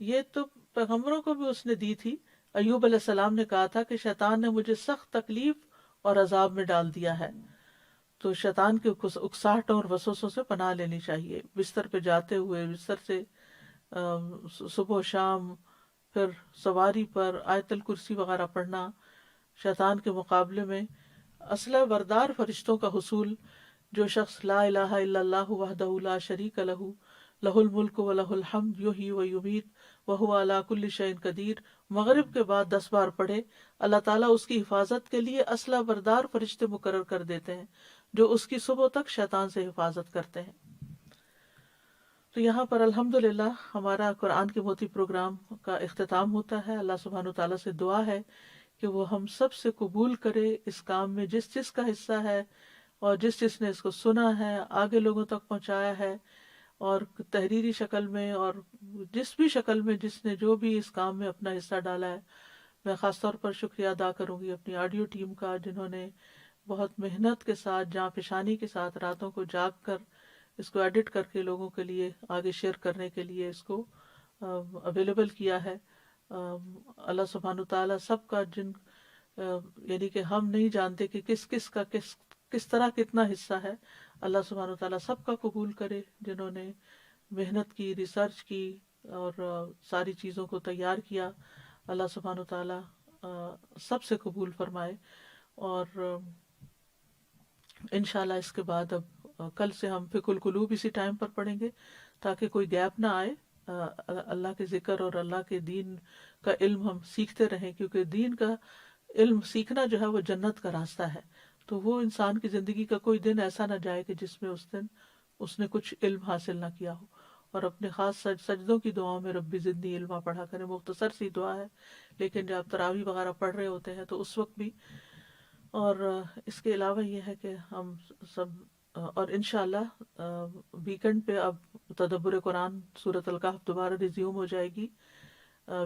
یہ تو پیغمبروں کو بھی اس نے دی تھی۔ ایوب علیہ السلام نے کہا تھا کہ شیطان نے مجھے سخت تکلیف اور عذاب میں ڈال دیا ہے۔ تو شیطان کے اکساہٹوں اور وسوسوں سے پناہ لینی چاہیے، بستر پہ جاتے ہوئے، بستر سے صبح و شام، پھر سواری پر آیت الکرسی وغیرہ پڑھنا۔ شیطان کے مقابلے میں اسلحہ بردار فرشتوں کا حصول، جو شخص لا الہ الا اللہ وحدہ لا شریک لہ لہ الملک و لہ الحمد یحیی و یمیت وہو علی کل شیء قدیر، مغرب کے بعد 10 بار پڑھے، اللہ تعالیٰ اس کی حفاظت کے لیے اسلحہ بردار فرشتے مقرر کر دیتے ہیں جو اس کی صبح تک شیطان سے حفاظت کرتے ہیں۔ تو یہاں پر الحمدللہ ہمارا قرآن کے موتی پروگرام کا اختتام ہوتا ہے۔ اللہ سبحانہ وتعالیٰ سے دعا ہے کہ وہ ہم سب سے قبول کرے اس کام میں، جس جس کا حصہ ہے اور جس جس نے اس کو سنا ہے، آگے لوگوں تک پہنچایا ہے، اور تحریری شکل میں اور جس بھی شکل میں جس نے جو بھی اس کام میں اپنا حصہ ڈالا ہے۔ میں خاص طور پر شکریہ ادا کروں گی اپنی آڈیو ٹیم کا، جنہوں نے بہت محنت کے ساتھ، جاں فشانی کے ساتھ راتوں کو جاگ کر اس کو ایڈٹ کر کے لوگوں کے لیے آگے شیئر کرنے کے لیے اس کو اویلیبل کیا ہے۔ اللہ سبحانہ تعالیٰ سب کا، جن یعنی کہ ہم نہیں جانتے کہ کس کس کا کس طرح کتنا حصہ ہے، اللہ سبحانہ تعالیٰ سب کا قبول کرے، جنہوں نے محنت کی، ریسرچ کی اور ساری چیزوں کو تیار کیا۔ اللہ سبحانہ تعالیٰ سب سے قبول فرمائے۔ اور انشاءاللہ اس کے بعد اب کل سے ہم فقہ القلوب اسی ٹائم پر پڑھیں گے تاکہ کوئی گیپ نہ آئے۔ اللہ کے ذکر اور اللہ کے دین کا علم ہم سیکھتے رہیں، کیونکہ دین کا علم سیکھنا جو ہے وہ جنت کا راستہ ہے۔ تو وہ انسان کی زندگی کا کوئی دن ایسا نہ جائے کہ جس میں اس دن اس نے کچھ علم حاصل نہ کیا ہو۔ اور اپنے خاص سجدوں کی دعاؤں میں ربی زدنی علما پڑھا کریں، مختصر سی دعا ہے، لیکن جب آپ تراویح وغیرہ پڑھ رہے ہوتے ہیں تو اس وقت بھی۔ اور اس کے علاوہ یہ ہے کہ ہم سب، اور انشاءاللہ ویکنڈ پہ اب تدبر قرآن سورۃ الکہف دوبارہ ریزیوم ہو جائے گی۔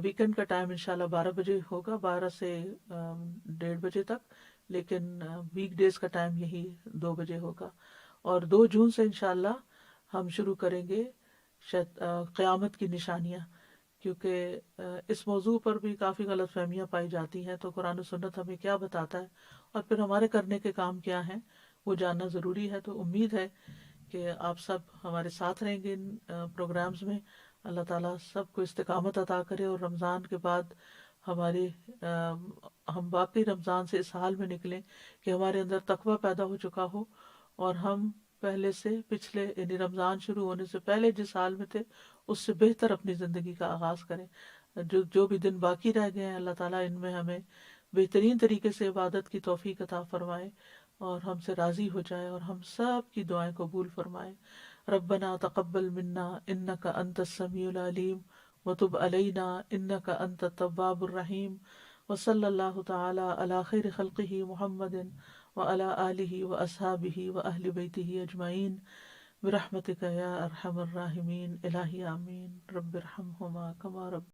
ویکنڈ کا ٹائم انشاءاللہ 12 بجے ہوگا، 12 سے 1:30 بجے تک، لیکن ویک ڈیز کا ٹائم یہی 2 بجے ہوگا۔ اور 2 جون سے انشاءاللہ ہم شروع کریں گے قیامت کی نشانیاں، کیونکہ اس موضوع پر بھی کافی غلط فہمیاں پائی جاتی ہیں۔ تو قرآن و سنت ہمیں کیا بتاتا ہے اور پھر ہمارے کرنے کے کام کیا ہیں وہ جاننا ضروری ہے۔ تو امید ہے کہ آپ سب ہمارے ساتھ رہیں گے ان پروگرامز میں۔ اللہ تعالیٰ سب کو استقامت عطا کرے، اور رمضان کے بعد ہم واقعی رمضان سے اس حال میں نکلیں کہ ہمارے اندر تقویٰ پیدا ہو چکا ہو، اور ہم پہلے سے پچھلے، یعنی رمضان شروع ہونے سے پہلے جس حال میں تھے اس سے بہتر اپنی زندگی کا آغاز کریں۔ جو بھی دن باقی رہ گئے ہیں، اللہ تعالیٰ ان میں ہمیں بہترین طریقے سے عبادت کی توفیق عطا فرمائے اور ہم سے راضی ہو جائے، اور ہم سب کی دعائیں قبول فرمائے۔ ربنا تقبل منا انک انت السمیع العلیم وتب علینا انک انت التواب الرحیم، وصلی اللہ تعالی علی خیر خلقہ محمد وعلی آلہ واصحابہ واہل بیتہ اجمعین برحمتک یا ارحم الراحمین۔ الہی آمین۔ رب ارحمہما کما رب